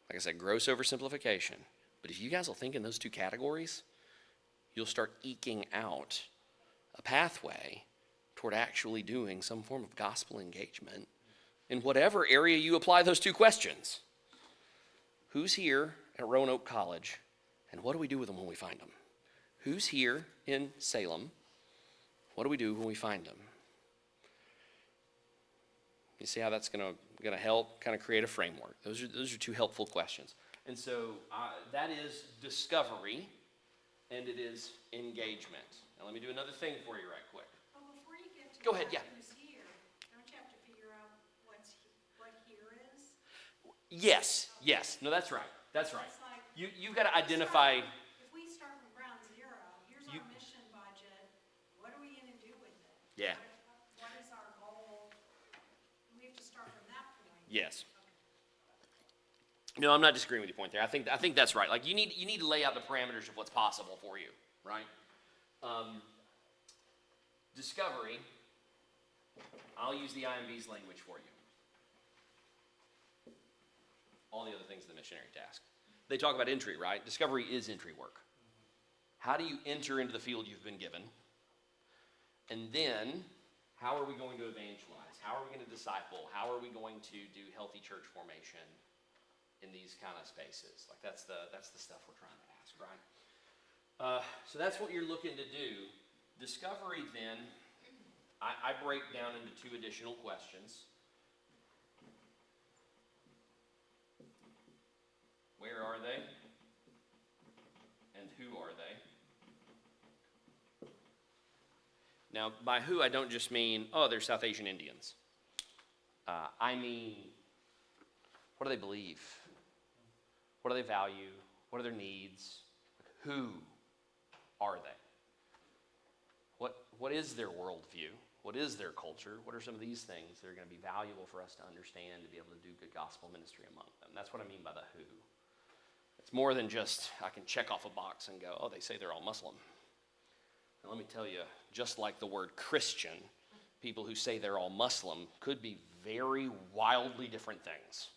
Like I said, gross oversimplification. But if you guys will think in those two categories, you'll start eking out a pathway toward actually doing some form of gospel engagement in whatever area you apply those two questions. Who's here at Roanoke College, and what do we do with them when we find them? Who's here in Salem? What do we do when we find them? You see how that's going to help kind of create a framework. Those are two helpful questions. And so that is discovery, and it is engagement. Now let me do another thing for you right quick. But before you get to Go ahead, yeah. who's here, don't you have to figure out what here is? Yes. No, that's right. That's right. It's like, You've got to identify. if we start from ground zero, here's You- our mission budget, what are we gonna do with it? Yeah. What is our goal? We have to start from that point. Yes. No, I'm not disagreeing with your point there. I think that's right. Like you need to lay out the parameters of what's possible for you, right? Discovery. I'll use the IMB's language for you. All the other things in the missionary task. They talk about entry, right? Discovery is entry work. How do you enter into the field you've been given? And then, how are we going to evangelize? How are we going to disciple? How are we going to do healthy church formation in these kind of spaces? Like that's the stuff we're trying to ask, right? So that's what you're looking to do. Discovery then, I break down into two additional questions. Now, by who, I don't just mean, oh, they're South Asian Indians. I mean, what do they believe? What do they value? What are their needs? Who are they? What is their worldview? What is their culture? What are some of these things that are going to be valuable for us to understand to be able to do good gospel ministry among them? That's what I mean by the who. It's more than just I can check off a box and go, oh, they say they're all Muslim. And let me tell you, just like the word Christian, people who say they're all Muslim could be very wildly different things.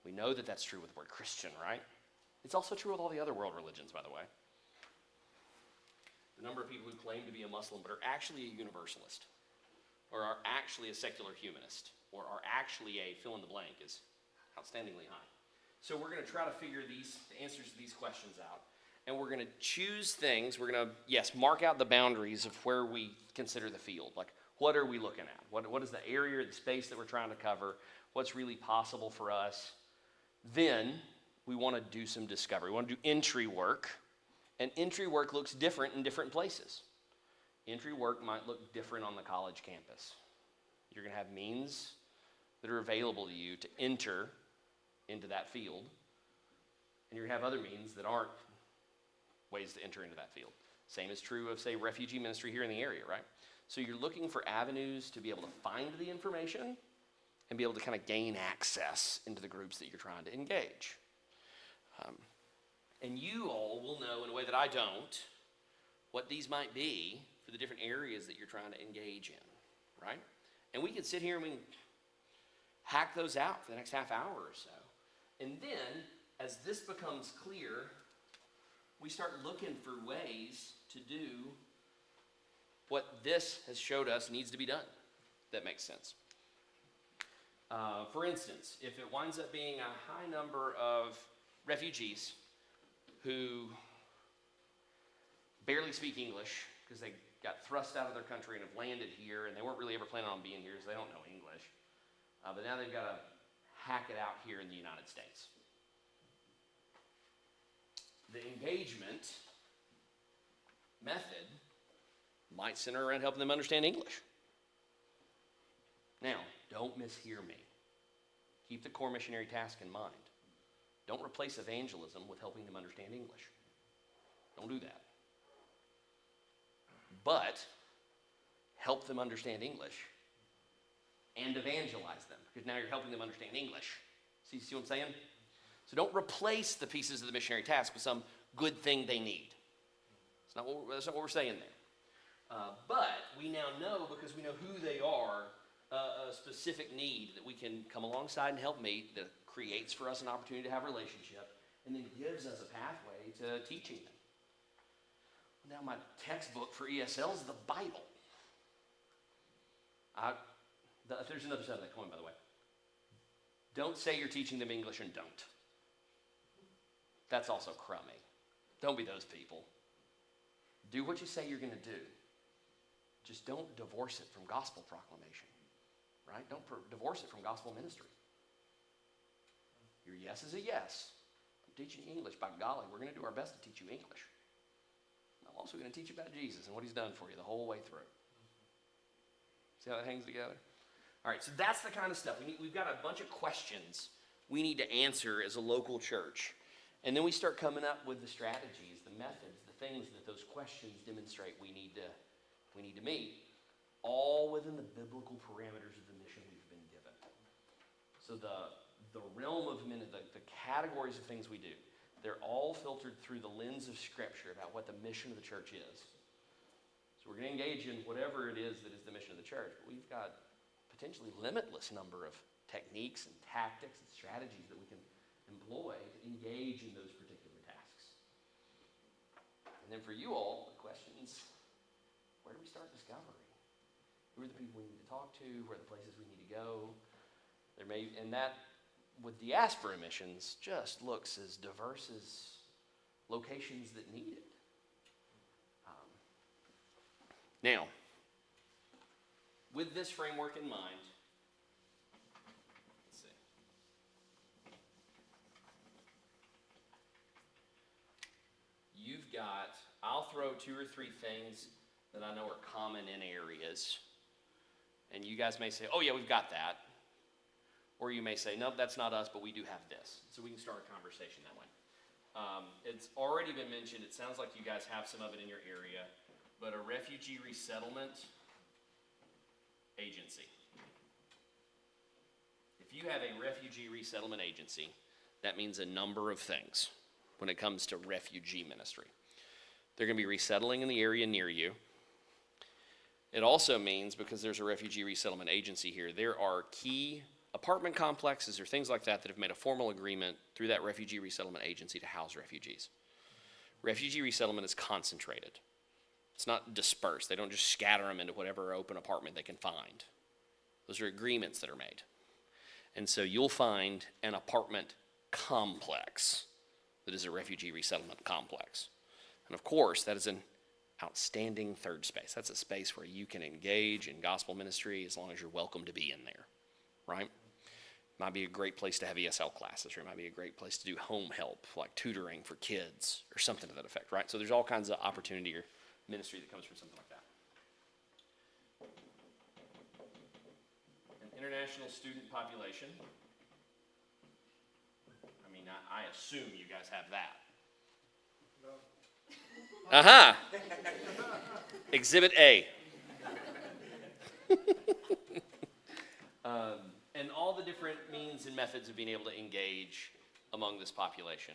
We know that that's true with the word Christian, right? It's also true with all the other world religions, by the way. The number of people who claim to be a Muslim but are actually a universalist, or are actually a secular humanist, or are actually a fill in the blank is outstandingly high. So we're going to try to figure the answers to these questions out. And we're going to choose things. We're going to, yes, mark out the boundaries of where we consider the field. Like, what are we looking at? What is the area or the space that we're trying to cover? What's really possible for us? Then we want to do some discovery. We want to do entry work. And entry work looks different in different places. Entry work might look different on the college campus. You're going to have means that are available to you to enter into that field. And you're going to have other means that aren't ways to enter into that field. Same is true of, say, refugee ministry here in the area, right? So you're looking for avenues to be able to find the information and be able to kind of gain access into the groups that you're trying to engage. And you all will know in a way that I don't what these might be for the different areas that you're trying to engage in, right? And we can sit here and we can hack those out for the next half hour or so. And then, as this becomes clear, we start looking for ways to do what this has showed us needs to be done. That makes sense. For instance, if it winds up being a high number of refugees who barely speak English because they got thrust out of their country and have landed here, and they weren't really ever planning on being here, so they don't know English. But now they've got to hack it out here in the United States. The engagement method might center around helping them understand English. Now, don't mishear me. Keep the core missionary task in mind. Don't replace evangelism with helping them understand English. Don't do that. But help them understand English and evangelize them, because now you're helping them understand English. See what I'm saying? So don't replace the pieces of the missionary task with some good thing they need. That's not what we're saying there. But we now know, because we know who they are, a specific need that we can come alongside and help meet, that creates for us an opportunity to have a relationship, and then gives us a pathway to teaching them. Now my textbook for ESL is the Bible. There's another side of that coin, by the way. Don't say you're teaching them English and don't. That's also crummy. Don't be those people. Do what you say you're going to do. Just don't divorce it from gospel proclamation, right? Don't divorce it from gospel ministry. Your yes is a yes. I'm teaching you English. By golly, we're going to do our best to teach you English. I'm also going to teach you about Jesus and what he's done for you the whole way through. See how that hangs together? All right, so that's the kind of stuff. We've got a bunch of questions we need to answer as a local church. And then we start coming up with the strategies, the methods, the things that those questions demonstrate we need to meet, all within the biblical parameters of the mission we've been given. So the realm of the categories of things we do, they're all filtered through the lens of Scripture about what the mission of the church is. So we're going to engage in whatever it is that is the mission of the church, but we've got potentially limitless number of techniques and tactics and strategies that we can employ to engage in those particular tasks. And then for you all, the questions, where do we start discovery? Who are the people we need to talk to? Where are the places we need to go? And that, with Diaspora missions, just looks as diverse as locations that need it. Now, with this framework in mind, let's see. You've got, I'll throw 2 or 3 things that I know are common in areas. And you guys may say, oh yeah, we've got that. Or you may say, nope, that's not us, but we do have this. So we can start a conversation that way. It's already been mentioned, it sounds like you guys have some of it in your area, but a refugee resettlement agency. If you have a refugee resettlement agency, that means a number of things when it comes to refugee ministry. They're going to be resettling in the area near you. It also means, because there's a refugee resettlement agency here, there are key apartment complexes or things like that that have made a formal agreement through that refugee resettlement agency to house refugees. Refugee resettlement is concentrated. It's not dispersed. They don't just scatter them into whatever open apartment they can find. Those are agreements that are made. And so you'll find an apartment complex that is a refugee resettlement complex. And of course, that is an outstanding third space. That's a space where you can engage in gospel ministry as long as you're welcome to be in there, right? Might be a great place to have ESL classes, or it might be a great place to do home help, like tutoring for kids, or something to that effect, right? So there's all kinds of opportunity or ministry that comes from something like that. An international student population. I mean, I assume you guys have that. Uh-huh. Exhibit A. And all the different means and methods of being able to engage among this population.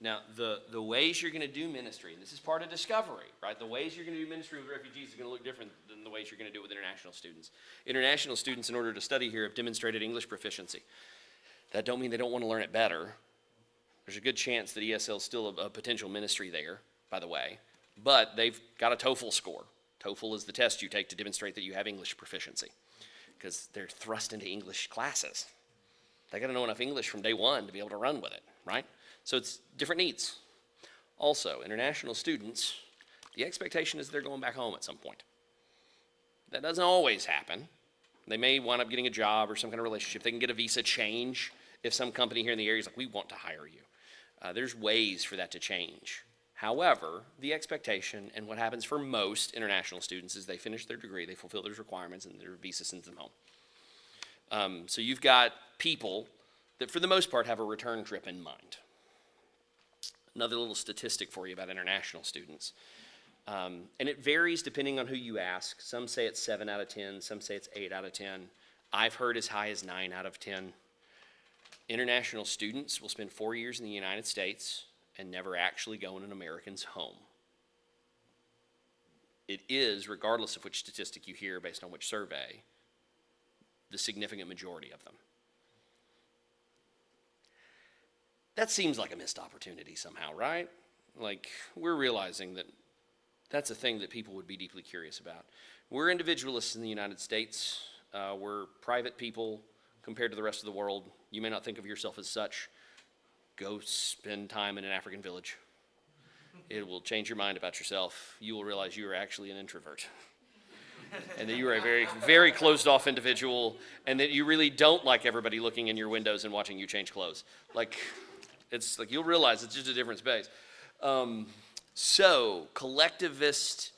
Now, the ways you're going to do ministry, and this is part of discovery, right? The ways you're going to do ministry with refugees is going to look different than the ways you're going to do it with international students. International students, in order to study here, have demonstrated English proficiency. That don't mean they don't want to learn it better. There's a good chance that ESL is still a potential ministry there, by the way, but they've got a TOEFL score. TOEFL is the test you take to demonstrate that you have English proficiency, because they're thrust into English classes. They got to know enough English from day one to be able to run with it, right? So it's different needs. Also, international students, the expectation is they're going back home at some point. That doesn't always happen. They may wind up getting a job or some kind of relationship. They can get a visa change if some company here in the area is like, we want to hire you. There's ways for that to change. However, the expectation and what happens for most international students is they finish their degree, they fulfill those requirements, and their visa sends them home. So you've got people that for the most part have a return trip in mind. Another little statistic for you about international students. And it varies depending on who you ask. Some say it's 7 out of 10, some say it's 8 out of 10. I've heard as high as 9 out of 10. International students will spend 4 years in the United States and never actually go in an American's home. It is, regardless of which statistic you hear based on which survey, the significant majority of them. That seems like a missed opportunity somehow, right? Like, we're realizing that that's a thing that people would be deeply curious about. We're individualists in the United States. We're private people compared to the rest of the world. You may not think of yourself as such. Go spend time in an African village. It will change your mind about yourself. You will realize you are actually an introvert. And that you are a very, very closed-off individual, and that you really don't like everybody looking in your windows and watching you change clothes. Like, it's like you'll realize it's just a different space. So, collectivist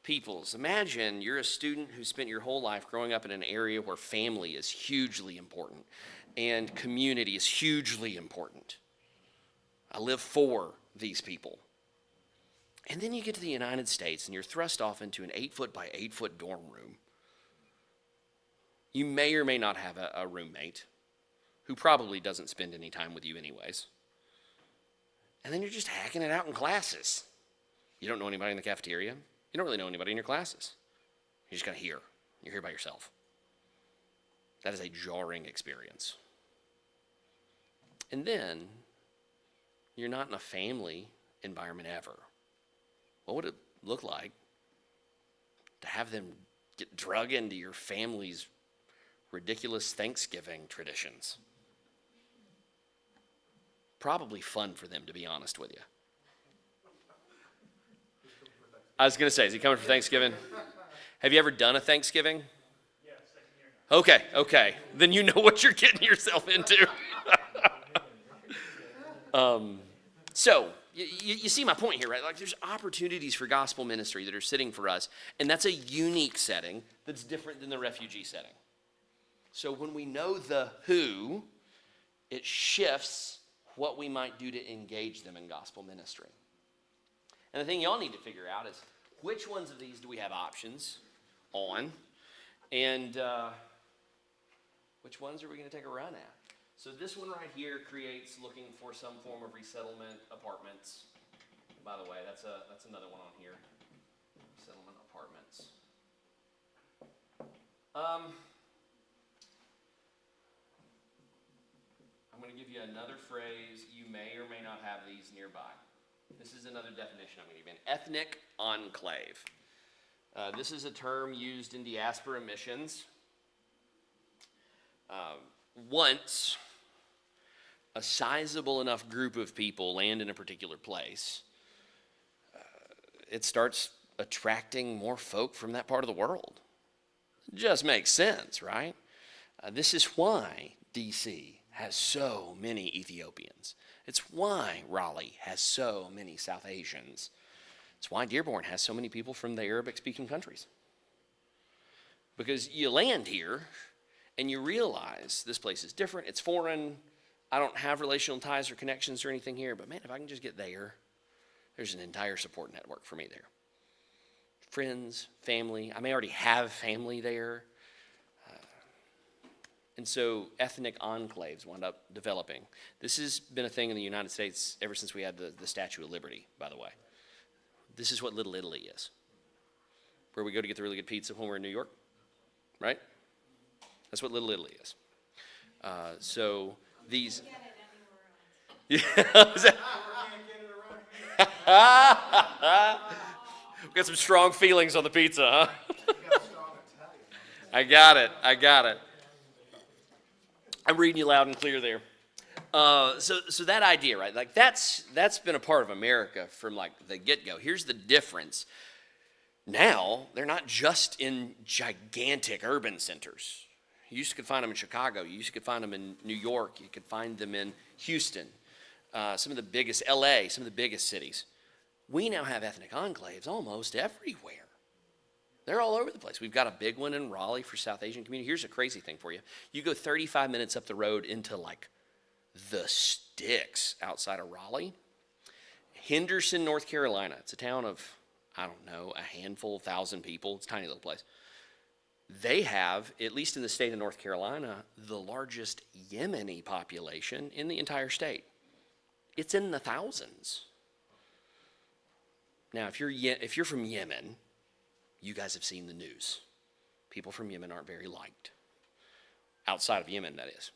peoples. Imagine you're a student who spent your whole life growing up in an area where family is hugely important and community is hugely important. I live for these people. And then you get to the United States and you're thrust off into an 8-foot by 8-foot dorm room. You may or may not have a roommate who probably doesn't spend any time with you anyways. And then you're just hacking it out in classes. You don't know anybody in the cafeteria. You don't really know anybody in your classes. You're just kind of here. You're here by yourself. That is a jarring experience. And then you're not in a family environment ever. What would it look like to have them get drug into your family's ridiculous Thanksgiving traditions? Probably fun for them, to be honest with you. I was going to say, is he coming for Thanksgiving? Have you ever done a Thanksgiving? Yeah, second year now. Okay. Then you know what you're getting yourself into. So, you see my point here, right? Like there's opportunities for gospel ministry that are sitting for us, and that's a unique setting that's different than the refugee setting. So when we know the who, it shifts what we might do to engage them in gospel ministry. And the thing y'all need to figure out is which ones of these do we have options on, and which ones are we going to take a run at? So this one right here creates looking for some form of resettlement apartments. By the way, that's another one on here. Resettlement apartments. I'm going to give you another phrase. You may or may not have these nearby. This is another definition I'm going to give you. An ethnic enclave. This is a term used in diaspora missions. Once a sizable enough group of people land in a particular place, it starts attracting more folk from that part of the world. It just makes sense, right? This is why D.C. has so many Ethiopians. It's why Raleigh has so many South Asians. It's why Dearborn has so many people from the Arabic-speaking countries. Because you land here, and you realize this place is different, it's foreign, I don't have relational ties or connections or anything here, but man, if I can just get there, there's an entire support network for me there. Friends, family, I may already have family there. And so ethnic enclaves wound up developing. This has been a thing in the United States ever since we had the Statue of Liberty, by the way. This is what Little Italy is, where we go to get the really good pizza when we're in New York, right? That's what Little Italy is. So these. Yeah. We got some strong feelings on the pizza, huh? I got it. I'm reading you loud and clear there. So that idea, right? Like that's been a part of America from like the get-go. Here's the difference. Now they're not just in gigantic urban centers. You used to find them in Chicago. You used to find them in New York. You could find them in Houston. Some of the biggest, LA, some of the biggest cities. We now have ethnic enclaves almost everywhere. They're all over the place. We've got a big one in Raleigh for South Asian community. Here's a crazy thing for you. You go 35 minutes up the road into like the sticks outside of Raleigh. Henderson, North Carolina. It's a town of, I don't know, a handful, 1,000 people. It's a tiny little place. They have, at least in the state of North Carolina, the largest Yemeni population in the entire state. It's in the thousands. Now, if you're from Yemen, you guys have seen the news. People from Yemen aren't very liked. Outside of Yemen, that is.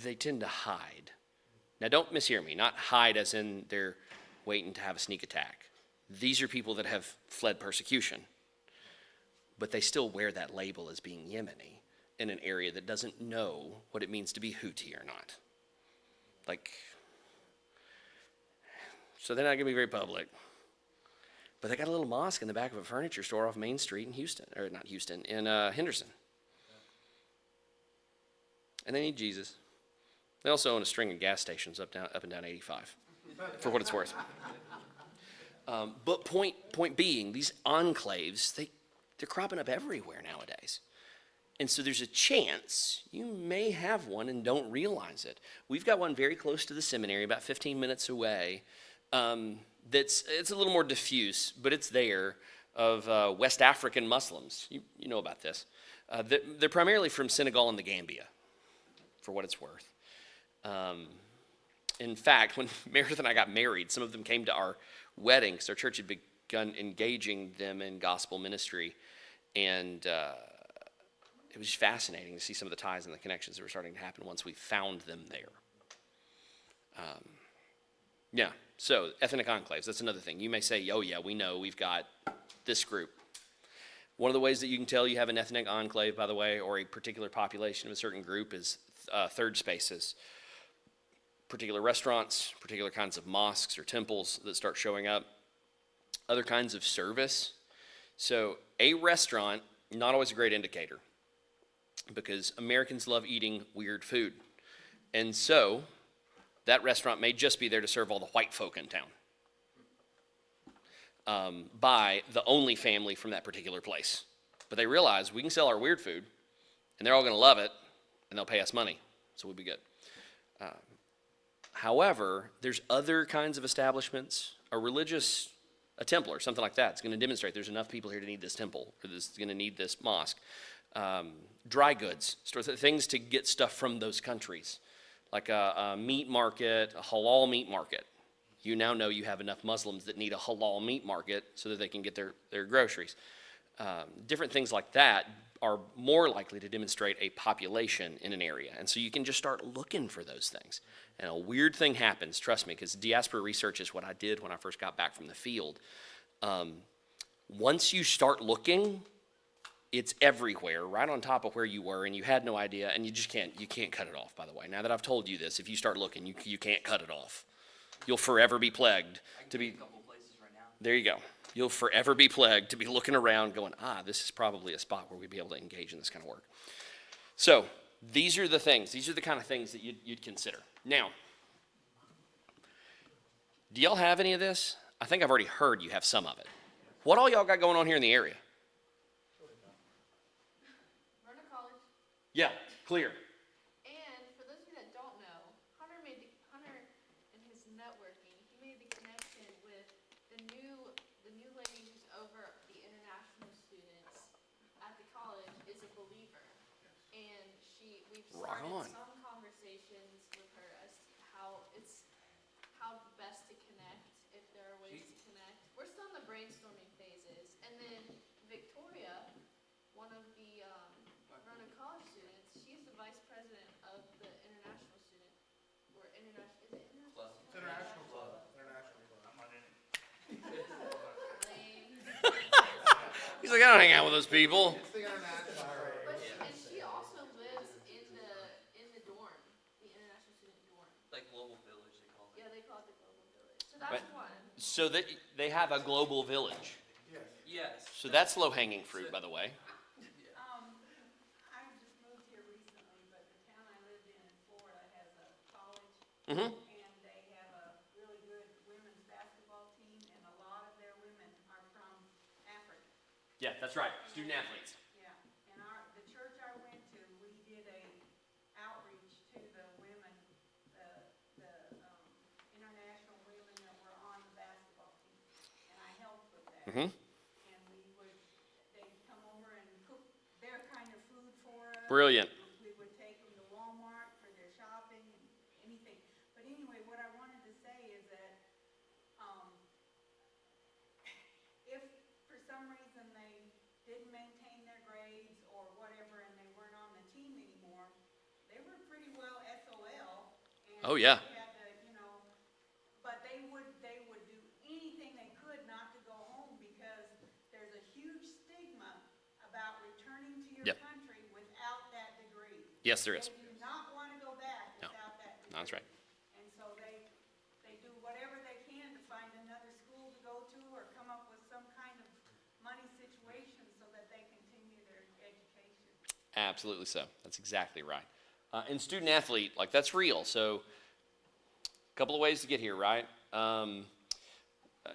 They tend to hide. Now, don't mishear me. Not hide as in they're waiting to have a sneak attack. These are people that have fled persecution. But they still wear that label as being Yemeni in an area that doesn't know what it means to be Houthi or not. So they're not going to be very public. But they got a little mosque in the back of a furniture store off Main Street in in Henderson. And they need Jesus. They also own a string of gas stations up and down 85, for what it's worth. But point being, these enclaves, they're cropping up everywhere nowadays. And so there's a chance you may have one and don't realize it. We've got one very close to the seminary, about 15 minutes away. It's a little more diffuse, but it's there, of West African Muslims. You know about this. They're primarily from Senegal and the Gambia, for what it's worth. In fact, when Meredith and I got married, some of them came to our wedding because our church had begun engaging them in gospel ministry. And it was just fascinating to see some of the ties and the connections that were starting to happen once we found them there. So ethnic enclaves, that's another thing. You may say, oh yeah, we know, we've got this group. One of the ways that you can tell you have an ethnic enclave, by the way, or a particular population of a certain group is third spaces. Particular restaurants, particular kinds of mosques or temples that start showing up. Other kinds of service. So a restaurant, not always a great indicator, because Americans love eating weird food. And so that restaurant may just be there to serve all the white folk in town. By the only family from that particular place. But they realize we can sell our weird food, and they're all going to love it, and they'll pay us money, so we'll be good. However, there's other kinds of establishments, a temple or something like that. It's going to demonstrate there's enough people here to need this temple, or this is going to need this mosque. Dry goods, stores, things to get stuff from those countries, like a meat market, a halal meat market. You now know you have enough Muslims that need a halal meat market so that they can get their groceries. Different things like that are more likely to demonstrate a population in an area. And so you can just start looking for those things. And a weird thing happens, trust me, because diaspora research is what I did when I first got back from the field. Once you start looking, it's everywhere, right on top of where you were, and you had no idea, and you can't cut it off, by the way. Now that I've told you this, if you start looking, you can't cut it off. You'll forever be plagued to be. A couple places right now. There you go. You'll forever be plagued to be looking around going, this is probably a spot where we'd be able to engage in this kind of work. So these are the things. These are the kind of things that you'd consider. Now, do y'all have any of this? I think I've already heard you have some of it. What all y'all got going on here in the area? Run a college. Yeah, clear. And for those of you that don't know, Hunter in his networking, he made the connection with the new lady who's over the international students at the college is a believer. And we've Right started on. some conversations with her as to how best to connect, if there are ways to connect. We're still in the brainstorming phases. And then Victoria, one of the Run a College students, she's the vice president of the international student, or international, is it international? It's International Club, International Club. I'm not in it. Lame. He's like, I don't hang out with those people. It's the International Club. And she also lives in the dorm, the international student dorm. Like Global Village, they call it. Yeah, they call it the Global Village. So that's Right. one. So that they have a global village. Yes. Yes. So that's low-hanging fruit, by the way. I just moved here recently, but the town I lived in Florida has a college, Mm-hmm. and they have a really good women's basketball team, and a lot of their women are from Africa. Yeah, that's right. Student athletes. Yeah, and the church I went to, we did a outreach to the women, the international women that were on the basketball team, and I helped with that. Mm-hmm. And they'd come over and cook their kind of food for us. Brilliant. We would take them to Walmart for their shopping, anything. But anyway, what I wanted to say is that, if for some reason they didn't maintain their grades or whatever, and they weren't on the team anymore, they were pretty well SOL. And Oh, yeah. they had to, but they would do anything they could not to go home, because there's a huge stigma about returning to your Yep. country without that degree. Yes, there is. They do not want to go back No. without that degree. No, that's right. And so they do whatever they can to find another school to go to, or come up with some kind of money situation so that they continue their education. Absolutely so. That's exactly right. And student athlete, like that's real. So a couple of ways to get here, right?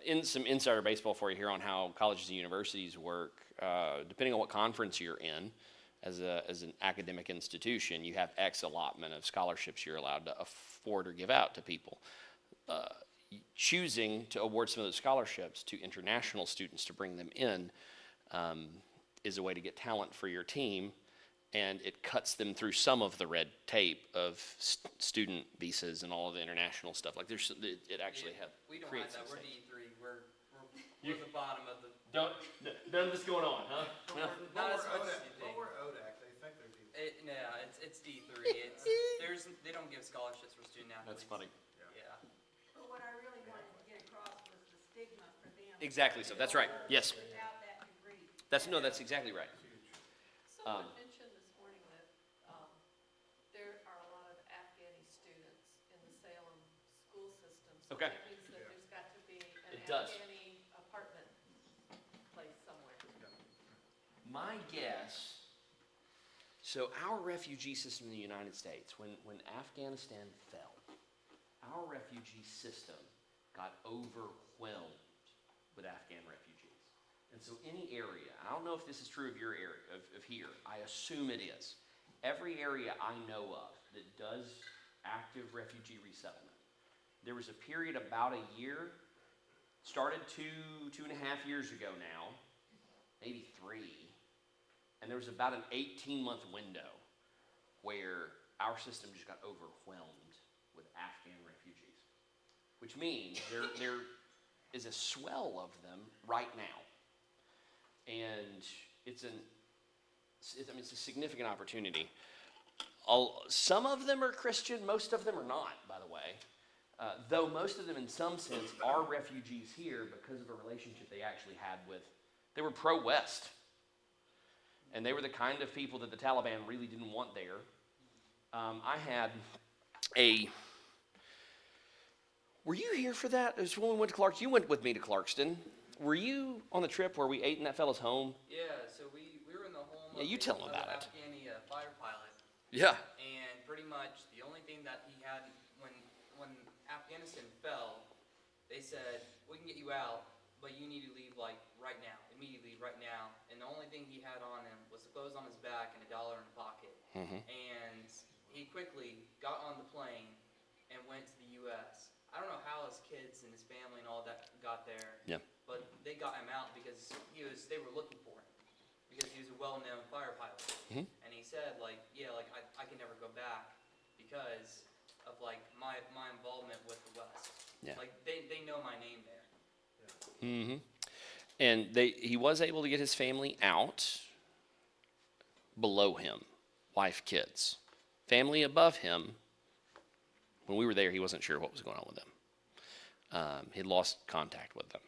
In some insider baseball for you here on how colleges and universities work. Depending on what conference you're in, as an academic institution, you have X allotment of scholarships you're allowed to afford or give out to people. Choosing to award some of those scholarships to international students to bring them in is a way to get talent for your team, and it cuts them through some of the red tape of student visas and all of the international stuff. Like it actually We don't have creates that. some We're stuff. D3. We're the bottom of the. None of this going on, huh? No. Not as But much we're as you think. ODAC, they think they're people. It's D3. They don't give scholarships for student athletes. That's funny. Yeah. But what I really wanted to get across was the stigma for them. Exactly so. That's right. Yes. Without that degree. That's exactly right. Someone mentioned this morning that there are a lot of Afghani students in the Salem school system. So Okay. that means that there's got to be an It does. Afghani apartment place somewhere. My guess, so our refugee system in the United States, when Afghanistan fell, our refugee system got overwhelmed with Afghan refugees. And so any area, and I don't know if this is true of your area, of here, I assume it is. Every area I know of that does active refugee resettlement, there was a period about a year, started 2.5 years ago now, maybe 3, and there was about an 18-month window where our system just got overwhelmed with Afghan refugees, which means there is a swell of them right now. And it's a significant opportunity. Some of them are Christian, most of them are not, by the way. Though most of them, in some sense, are refugees here because of a relationship they actually had with, they were pro-West. And they were the kind of people that the Taliban really didn't want there. I had were you here for that? It was when we went to Clarkston. You went with me to Clarkston. Were you on the trip where we ate in that fellow's home? Yeah, so we were in the home Yeah, you tell him about it. Afghani fighter pilot. Yeah. And pretty much the only thing that he had when Afghanistan fell, they said, we can get you out, but you need to leave like right now, immediately right now. And the only thing he had on him was the clothes on his back and $1 in his pocket. Mm-hmm. And he quickly got on the plane and went to the U.S. I don't know how his kids and his family and all that got there. Yeah. But they got him out because they were looking for him because he was a well-known fighter pilot. Mm-hmm. And he said, like, yeah, like I can never go back because of like my involvement with the West. Yeah. Like they know my name there. Mm-hmm. And he was able to get his family out below him, wife, kids. Family above him, when we were there, he wasn't sure what was going on with them. He'd lost contact with them.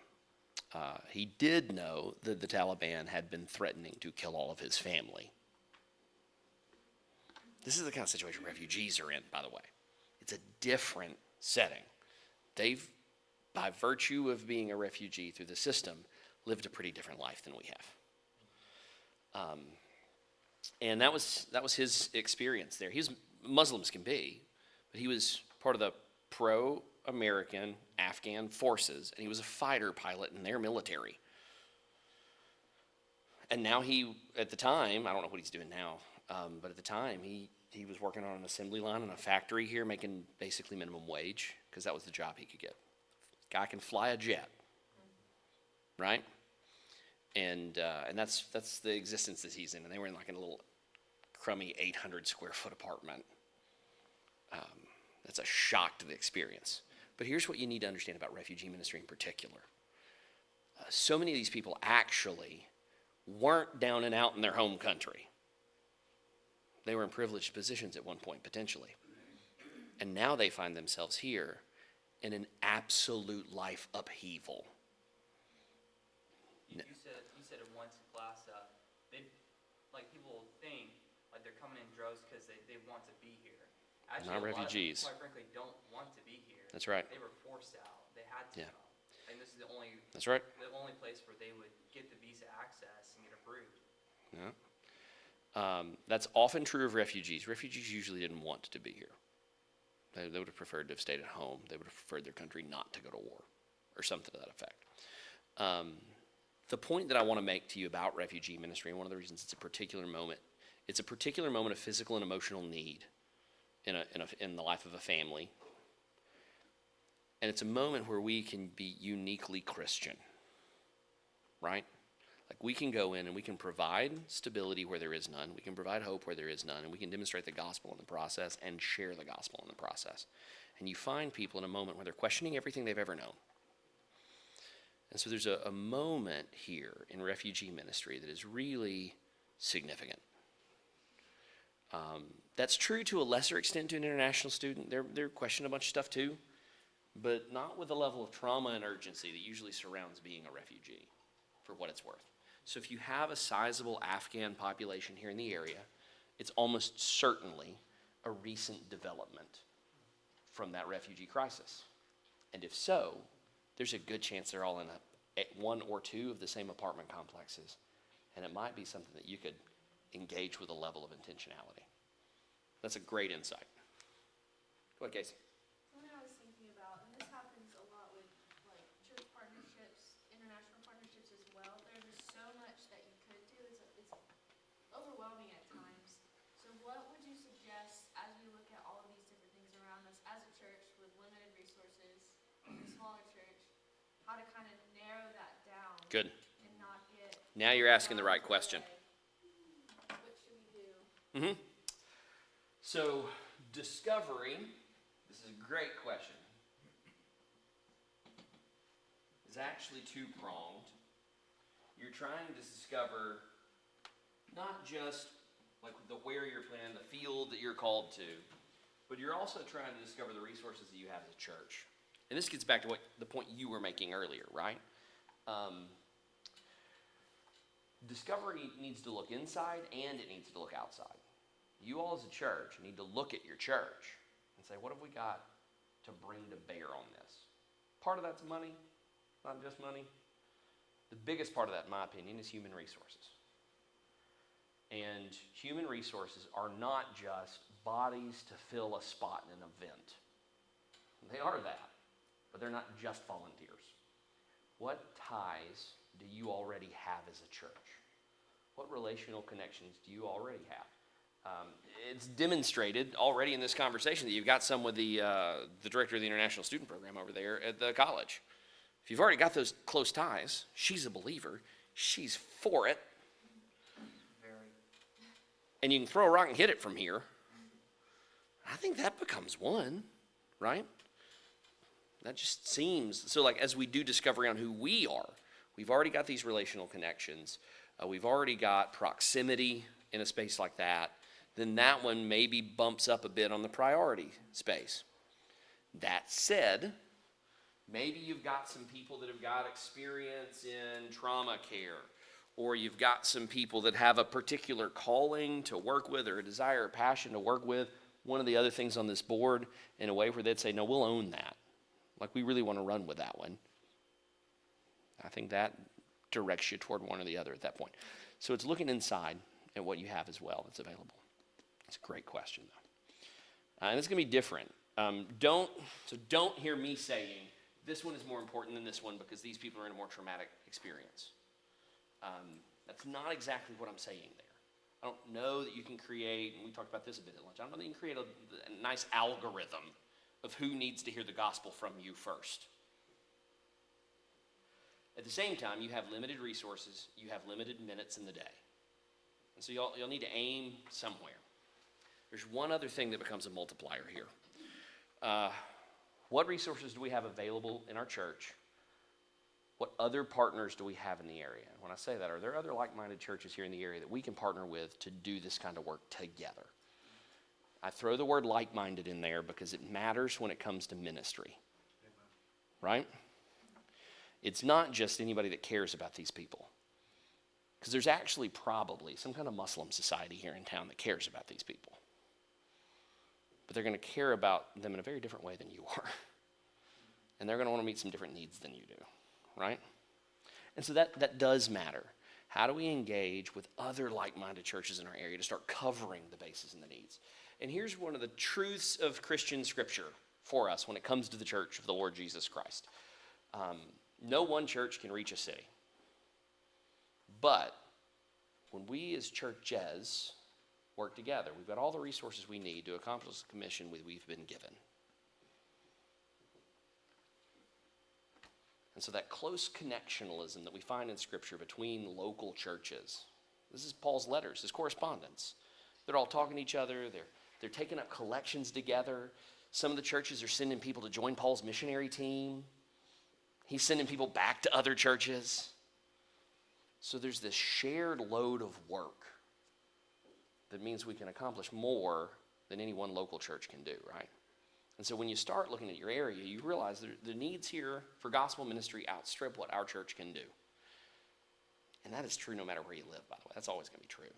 He did know that the Taliban had been threatening to kill all of his family. This is the kind of situation refugees are in, by the way. It's a different setting. They've, by virtue of being a refugee through the system, lived a pretty different life than we have. And that was his experience there. He's Muslims can be, but he was part of the pro-American Afghan forces, and he was a fighter pilot in their military. And now at the time, I don't know what he's doing now, but at the time, he was working on an assembly line in a factory here, making basically minimum wage, because that was the job he could get. Guy can fly a jet, right? And that's the existence that he's in. And they were in like a little crummy 800 square foot apartment. That's a shock to the experience. But here's what you need to understand about refugee ministry in particular. So many of these people actually weren't down and out in their home country. They were in privileged positions at one point, potentially. And now they find themselves here in an absolute life upheaval. You said it once in class. People think like they're coming in droves because they want to be here. Actually, Not a lot of refugees. people, quite frankly, don't want to be here. That's right. They were forced out. They had to Yeah. come. And this is the only place where they would get the visa access and get approved. Yeah. That's often true of refugees. Refugees usually didn't want to be here. They would have preferred to have stayed at home. They would have preferred their country not to go to war, or something to that effect. The point that I want to make to you about refugee ministry, and one of the reasons it's a particular moment of physical and emotional need in the life of a family. And it's a moment where we can be uniquely Christian, right? Like we can go in and we can provide stability where there is none. We can provide hope where there is none. And we can demonstrate the gospel in the process and share the gospel in the process. And you find people in a moment where they're questioning everything they've ever known. And so there's a moment here in refugee ministry that is really significant. That's true to a lesser extent to an international student. They're questioning a bunch of stuff too, but not with the level of trauma and urgency that usually surrounds being a refugee, for what it's worth. So if you have a sizable Afghan population here in the area, it's almost certainly a recent development from that refugee crisis. And if so, there's a good chance they're all in one or two of the same apartment complexes, and it might be something that you could engage with a level of intentionality. That's a great insight. Go ahead, Casey. When I was thinking smaller church, how to kind of narrow that down. Good. And not get. Now you're asking the right question. What should we do? So, discovery, this is a great question, is actually two-pronged. You're trying to discover not just like the where you're planted, the field that you're called to, but you're also trying to discover the resources that you have as a church. And this gets back to the point you were making earlier, right? Discovery needs to look inside and it needs to look outside. You all as a church need to look at your church and say, what have we got to bring to bear on this? Part of that's money, not just money. The biggest part of that, in my opinion, is human resources. And human resources are not just bodies to fill a spot in an event. They are that, but they're not just volunteers. What ties do you already have as a church? What relational connections do you already have? It's demonstrated already in this conversation that you've got some with the director of the International Student Program over there at the college. If you've already got those close ties, she's a believer, she's for it, Very. and you can throw a rock and hit it from here, I think that becomes one, right? That just seems, so like as we do discovery on who we are, we've already got these relational connections, we've already got proximity in a space like that, then that one maybe bumps up a bit on the priority space. That said, maybe you've got some people that have got experience in trauma care, or you've got some people that have a particular calling to work with or a desire or passion to work with one of the other things on this board in a way where they'd say, no, we'll own that. Like we really want to run with that one. I think that directs you toward one or the other at that point. So it's looking inside at what you have as well that's available. It's a great question, though. And it's going to be different. Don't hear me saying, this one is more important than this one because these people are in a more traumatic experience. That's not exactly what I'm saying there. I don't know that you can create, and we talked about this a bit at lunch, I don't know that you can create a nice algorithm of who needs to hear the gospel from you first. At the same time, you have limited resources, you have limited minutes in the day. And so you'll need to aim somewhere. There's one other thing that becomes a multiplier here. What resources do we have available in our church? What other partners do we have in the area? And when I say that, are there other like-minded churches here in the area that we can partner with to do this kind of work together? I throw the word like-minded in there because it matters when it comes to ministry, right? It's not just anybody that cares about these people. Because there's actually probably some kind of Muslim society here in town that cares about these people. But they're going to care about them in a very different way than you are. And they're going to want to meet some different needs than you do, right? And so that does matter. How do we engage with other like-minded churches in our area to start covering the bases and the needs? And here's one of the truths of Christian scripture for us when it comes to the church of the Lord Jesus Christ. No one church can reach a city. But when we as churches work together, we've got all the resources we need to accomplish the commission we've been given. And so that close connectionalism that we find in Scripture between local churches, this is Paul's letters, his correspondence. They're all talking to each other. They're taking up collections together. Some of the churches are sending people to join Paul's missionary team. He's sending people back to other churches. So there's this shared load of work that means we can accomplish more than any one local church can do, right? And so when you start looking at your area, you realize the needs here for gospel ministry outstrip what our church can do. And that is true no matter where you live, by the way. That's always going to be true.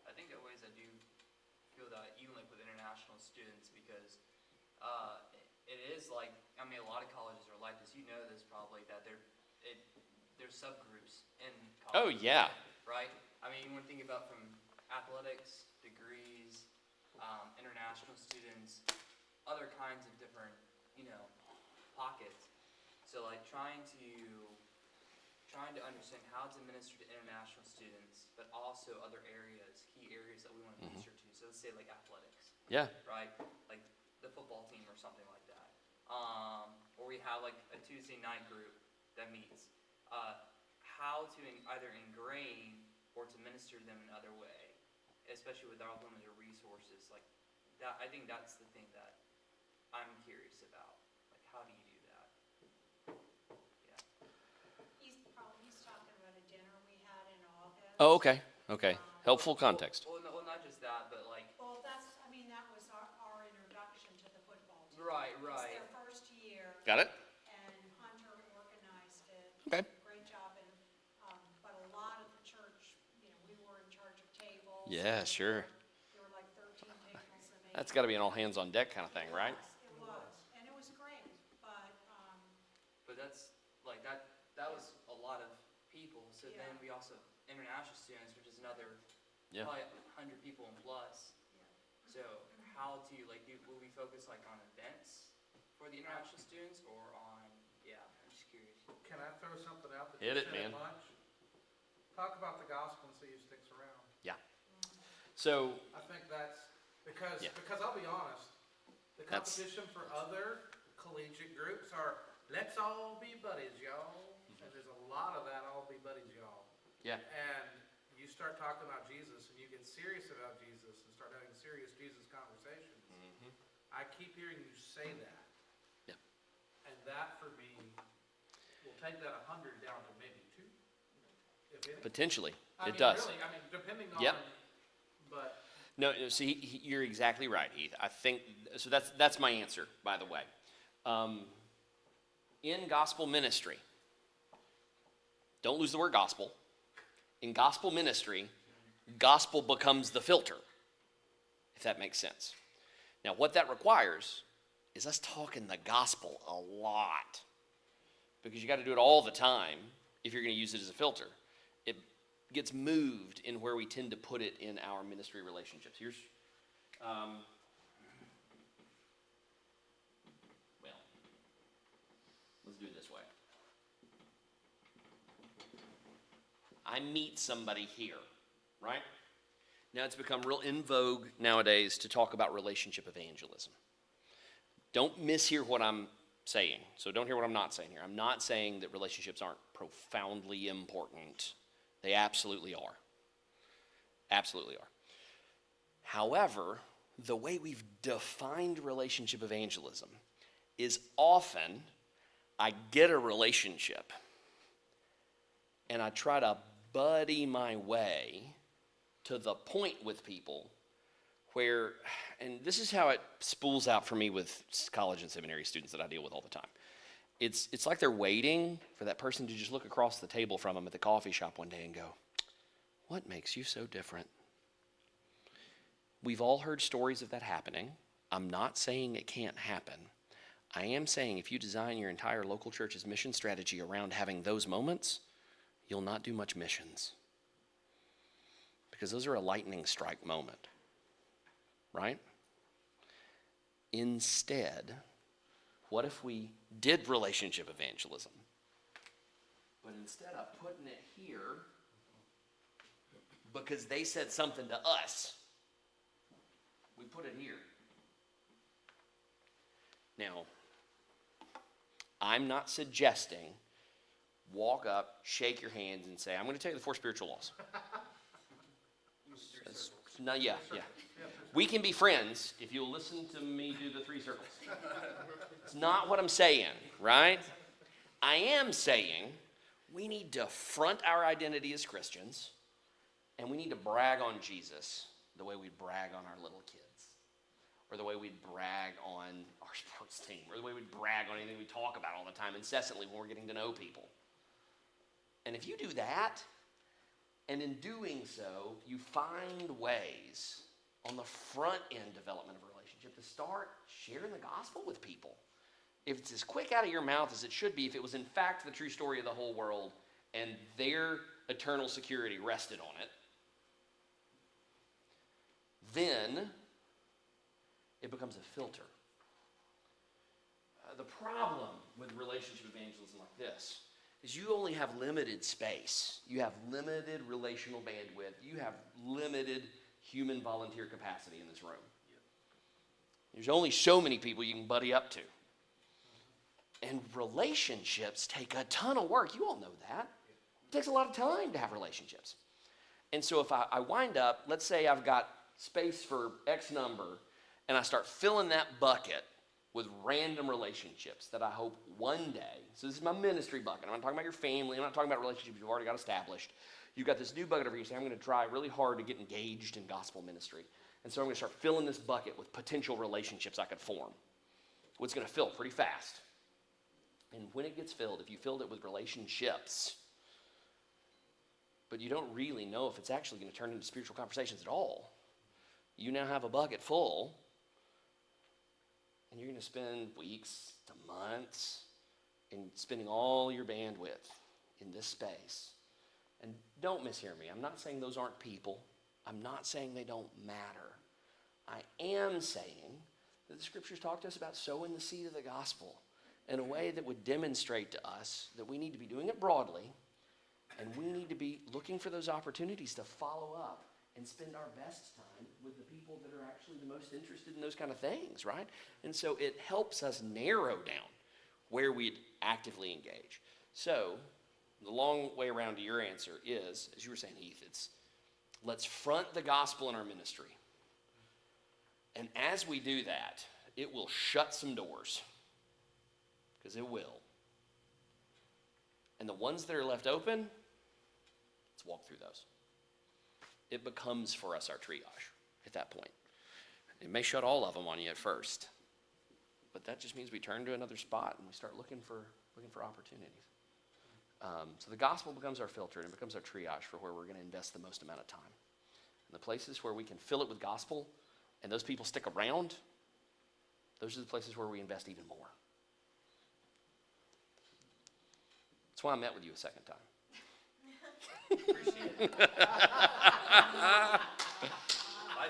I think in ways I do feel that even like with international students because it is like, I mean, a lot of colleges are like this. You know this probably, that there's subgroups in college. Oh, yeah. Right? I mean, when thinking about from athletics, degrees, international students, other kinds of different, pockets. So like trying to understand how to minister to international students, but also other areas, key areas that we want to minister to. So let's say like athletics. Yeah. Right? Like the football team or something like that. or we have like a Tuesday night group that meets, how to either ingrain or to minister to them another way, especially with our limited resources. Like that, I think that's the thing that I'm curious about. Like, how do you do that? Yeah. He's talking about a dinner we had in August. Oh, okay, okay. Helpful context. Well, no, well, not just that, but like. Well, that was our introduction to the football team. Right. It's their first year. Got it? And Hunter organized it. Okay. Great job. And, but a lot of the church, we were in charge of tables. Yeah, sure. There were like 13 tables. And That's got to be an all hands on deck kind of thing, right? It was, and it was great, But that's like that was a lot of people. So Yeah. then we also international students, which is another Yeah. probably 100 people and plus. So how to will we focus like on events for the international students or on I'm just curious. Can I throw something out that Hit you it, said man. much? Talk about the gospel and see who sticks around. So, I think that's, because Yeah. I'll be honest, the That's- competition for other collegiate groups are, let's all be buddies, y'all. And there's a lot of that, all be buddies, y'all. yeah. And you start talking about Jesus and you get serious about Jesus and start having serious Jesus conversations. I keep hearing you say that. Yeah. And that for me will take that 100 down to maybe 2, if any. Potentially. I It mean, does. Really, depending on, Yep. but No, see, you're exactly right, Heath. I think, so that's my answer, by the way. In gospel ministry, don't lose the word gospel. In gospel ministry, gospel becomes the filter, if that makes sense. Now, what that requires is us talking the gospel a lot, because you got to do it all the time if you're going to use it as a filter. It gets moved in where we tend to put it in our ministry relationships. Here's, well, let's do it this way. I meet somebody here, right? Now it's become real in vogue nowadays to talk about relationship evangelism. Don't mishear what I'm saying. So don't hear what I'm not saying here. I'm not saying that relationships aren't profoundly important. They absolutely are. Absolutely are. However, the way we've defined relationship evangelism is often I get a relationship and I try to buddy my way to the point with people where, and this is how it spools out for me with college and seminary students that I deal with all the time. It's like they're waiting for that person to just look across the table from them at the coffee shop one day and go, "What makes you so different?" We've all heard stories of that happening. I'm not saying it can't happen. I am saying if you design your entire local church's mission strategy around having those moments, you'll not do much missions. Because those are a lightning strike moment, right? Instead, what if we did relationship evangelism? But instead of putting it here, because they said something to us, we put it here. Now, I'm not suggesting walk up, shake your hands, and say, "I'm going to tell you the 4 spiritual laws." No, yeah. We can be friends if you'll listen to me do the 3 circles. It's not what I'm saying, right? I am saying we need to front our identity as Christians, and we need to brag on Jesus the way we brag on our little kids, or the way we brag on our sports team, or the way we brag on anything we talk about all the time incessantly when we're getting to know people. And if you do that, and in doing so, you find ways on the front end development of a relationship to start sharing the gospel with people. If it's as quick out of your mouth as it should be, if it was in fact the true story of the whole world and their eternal security rested on it, then it becomes a filter. The problem with relationship evangelism like this is you only have limited space. You have limited relational bandwidth. You have limited human volunteer capacity in this room. There's only so many people you can buddy up to. And relationships take a ton of work. You all know that. It takes a lot of time to have relationships. And so if I wind up, let's say I've got space for X number, and I start filling that bucket with random relationships that I hope one day, so this is my ministry bucket. I'm not talking about your family. I'm not talking about relationships you've already got established. You've got this new bucket over here. Saying, I'm going to try really hard to get engaged in gospel ministry. And so I'm going to start filling this bucket with potential relationships I could form. Well, it's going to fill pretty fast. And when it gets filled, if you filled it with relationships, but you don't really know if it's actually going to turn into spiritual conversations at all, you now have a bucket full, and you're going to spend weeks to months in spending all your bandwidth in this space. And don't mishear me. I'm not saying those aren't people. I'm not saying they don't matter. I am saying that the scriptures talk to us about sowing the seed of the gospel in a way that would demonstrate to us that we need to be doing it broadly, and we need to be looking for those opportunities to follow up and spend our best time with the people that are actually the most interested in those kind of things, right? And so it helps us narrow down where we'd actively engage. So the long way around to your answer is, as you were saying, Heath, it's let's front the gospel in our ministry. And as we do that, it will shut some doors, because it will. And the ones that are left open, let's walk through those. It becomes for us our triage at that point. It may shut all of them on you at first, but that just means we turn to another spot and we start looking for opportunities. So the gospel becomes our filter, and it becomes our triage for where we're going to invest the most amount of time. And the places where we can fill it with gospel and those people stick around, those are the places where we invest even more. That's why I met with you a second time. Appreciate it. Life's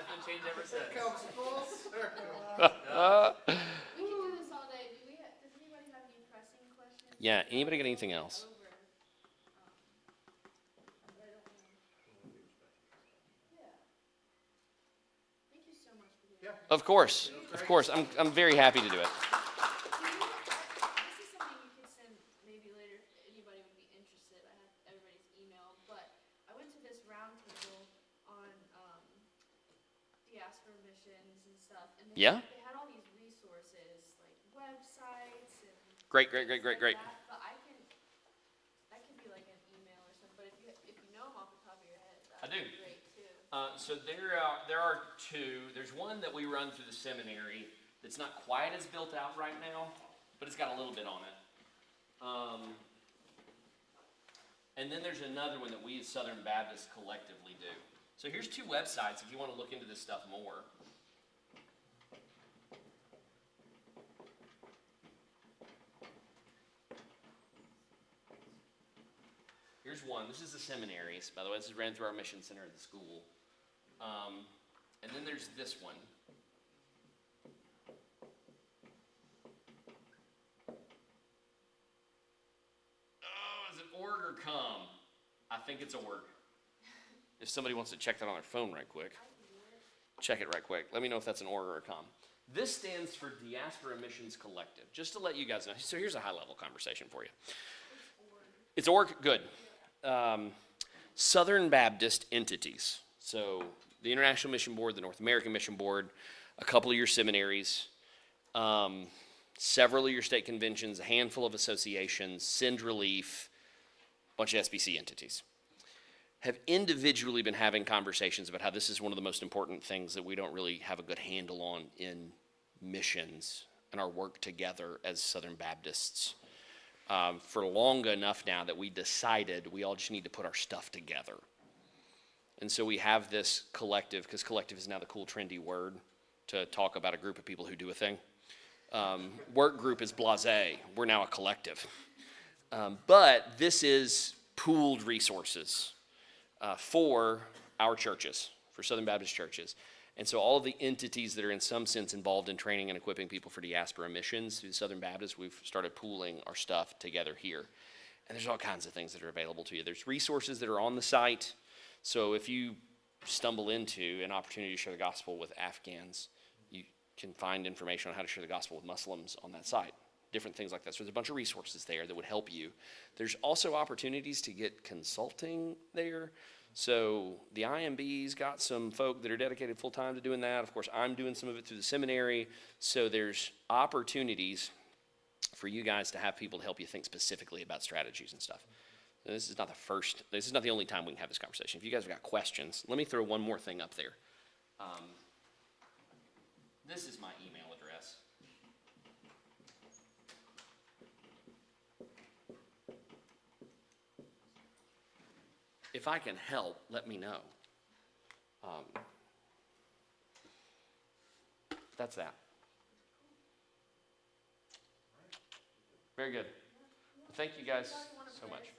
been changed ever since. Comes full circle. We can do this all day. Does anybody have any pressing questions? Yeah, anybody got anything else? Over. But I don't know. Yeah. Thank you so much for doing Yeah. that. Of course. I'm very happy to do it. This is something you could send maybe later if anybody would be interested. I have everybody's email, but I went to this roundtable on Diaspora missions and stuff, and they had all these resources like websites and Great. things like that, but that could be like an email or something. But if you know them off the top of your head, I that do. would be great too. So there are two. There's one that we run through the seminary that's not quite as built out right now, but it's got a little bit on it. And then there's another one that we as Southern Baptists collectively do. So here's two websites if you want to look into this stuff more. Here's one. This is the seminaries. By the way, this is ran through our mission center at the school. And then there's this one. Oh, is it org or com? I think it's org. If somebody wants to check that on their phone right quick. Check it right quick. Let me know if that's an org or a com. This stands for Diaspora Missions Collective, just to let you guys know. So here's a high-level conversation for you. It's org, good. Southern Baptist entities. So the International Mission Board, the North American Mission Board, a couple of your seminaries, several of your state conventions, a handful of associations, Send Relief, a bunch of SBC entities, have individually been having conversations about how this is one of the most important things that we don't really have a good handle on in missions and our work together as Southern Baptists. For long enough now that we decided we all just need to put our stuff together. And so we have this collective, because collective is now the cool, trendy word to talk about a group of people who do a thing. Work group is blasé. We're now a collective. But this is pooled resources for our churches, for Southern Baptist churches. And so all of the entities that are in some sense involved in training and equipping people for diaspora missions through the Southern Baptist, we've started pooling our stuff together here. And there's all kinds of things that are available to you. There's resources that are on the site. So if you stumble into an opportunity to share the gospel with Afghans, you can find information on how to share the gospel with Muslims on that site. different things like that. So there's a bunch of resources there that would help you. There's also opportunities to get consulting there. So the IMB's got some folk that are dedicated full-time to doing that. Of course, I'm doing some of it through the seminary. So there's opportunities for you guys to have people to help you think specifically about strategies and stuff. And this is not the only time we can have this conversation. If you guys have got questions, let me throw one more thing up there. This is my email address. If I can help, let me know. That's that. Very good. Thank you guys so much.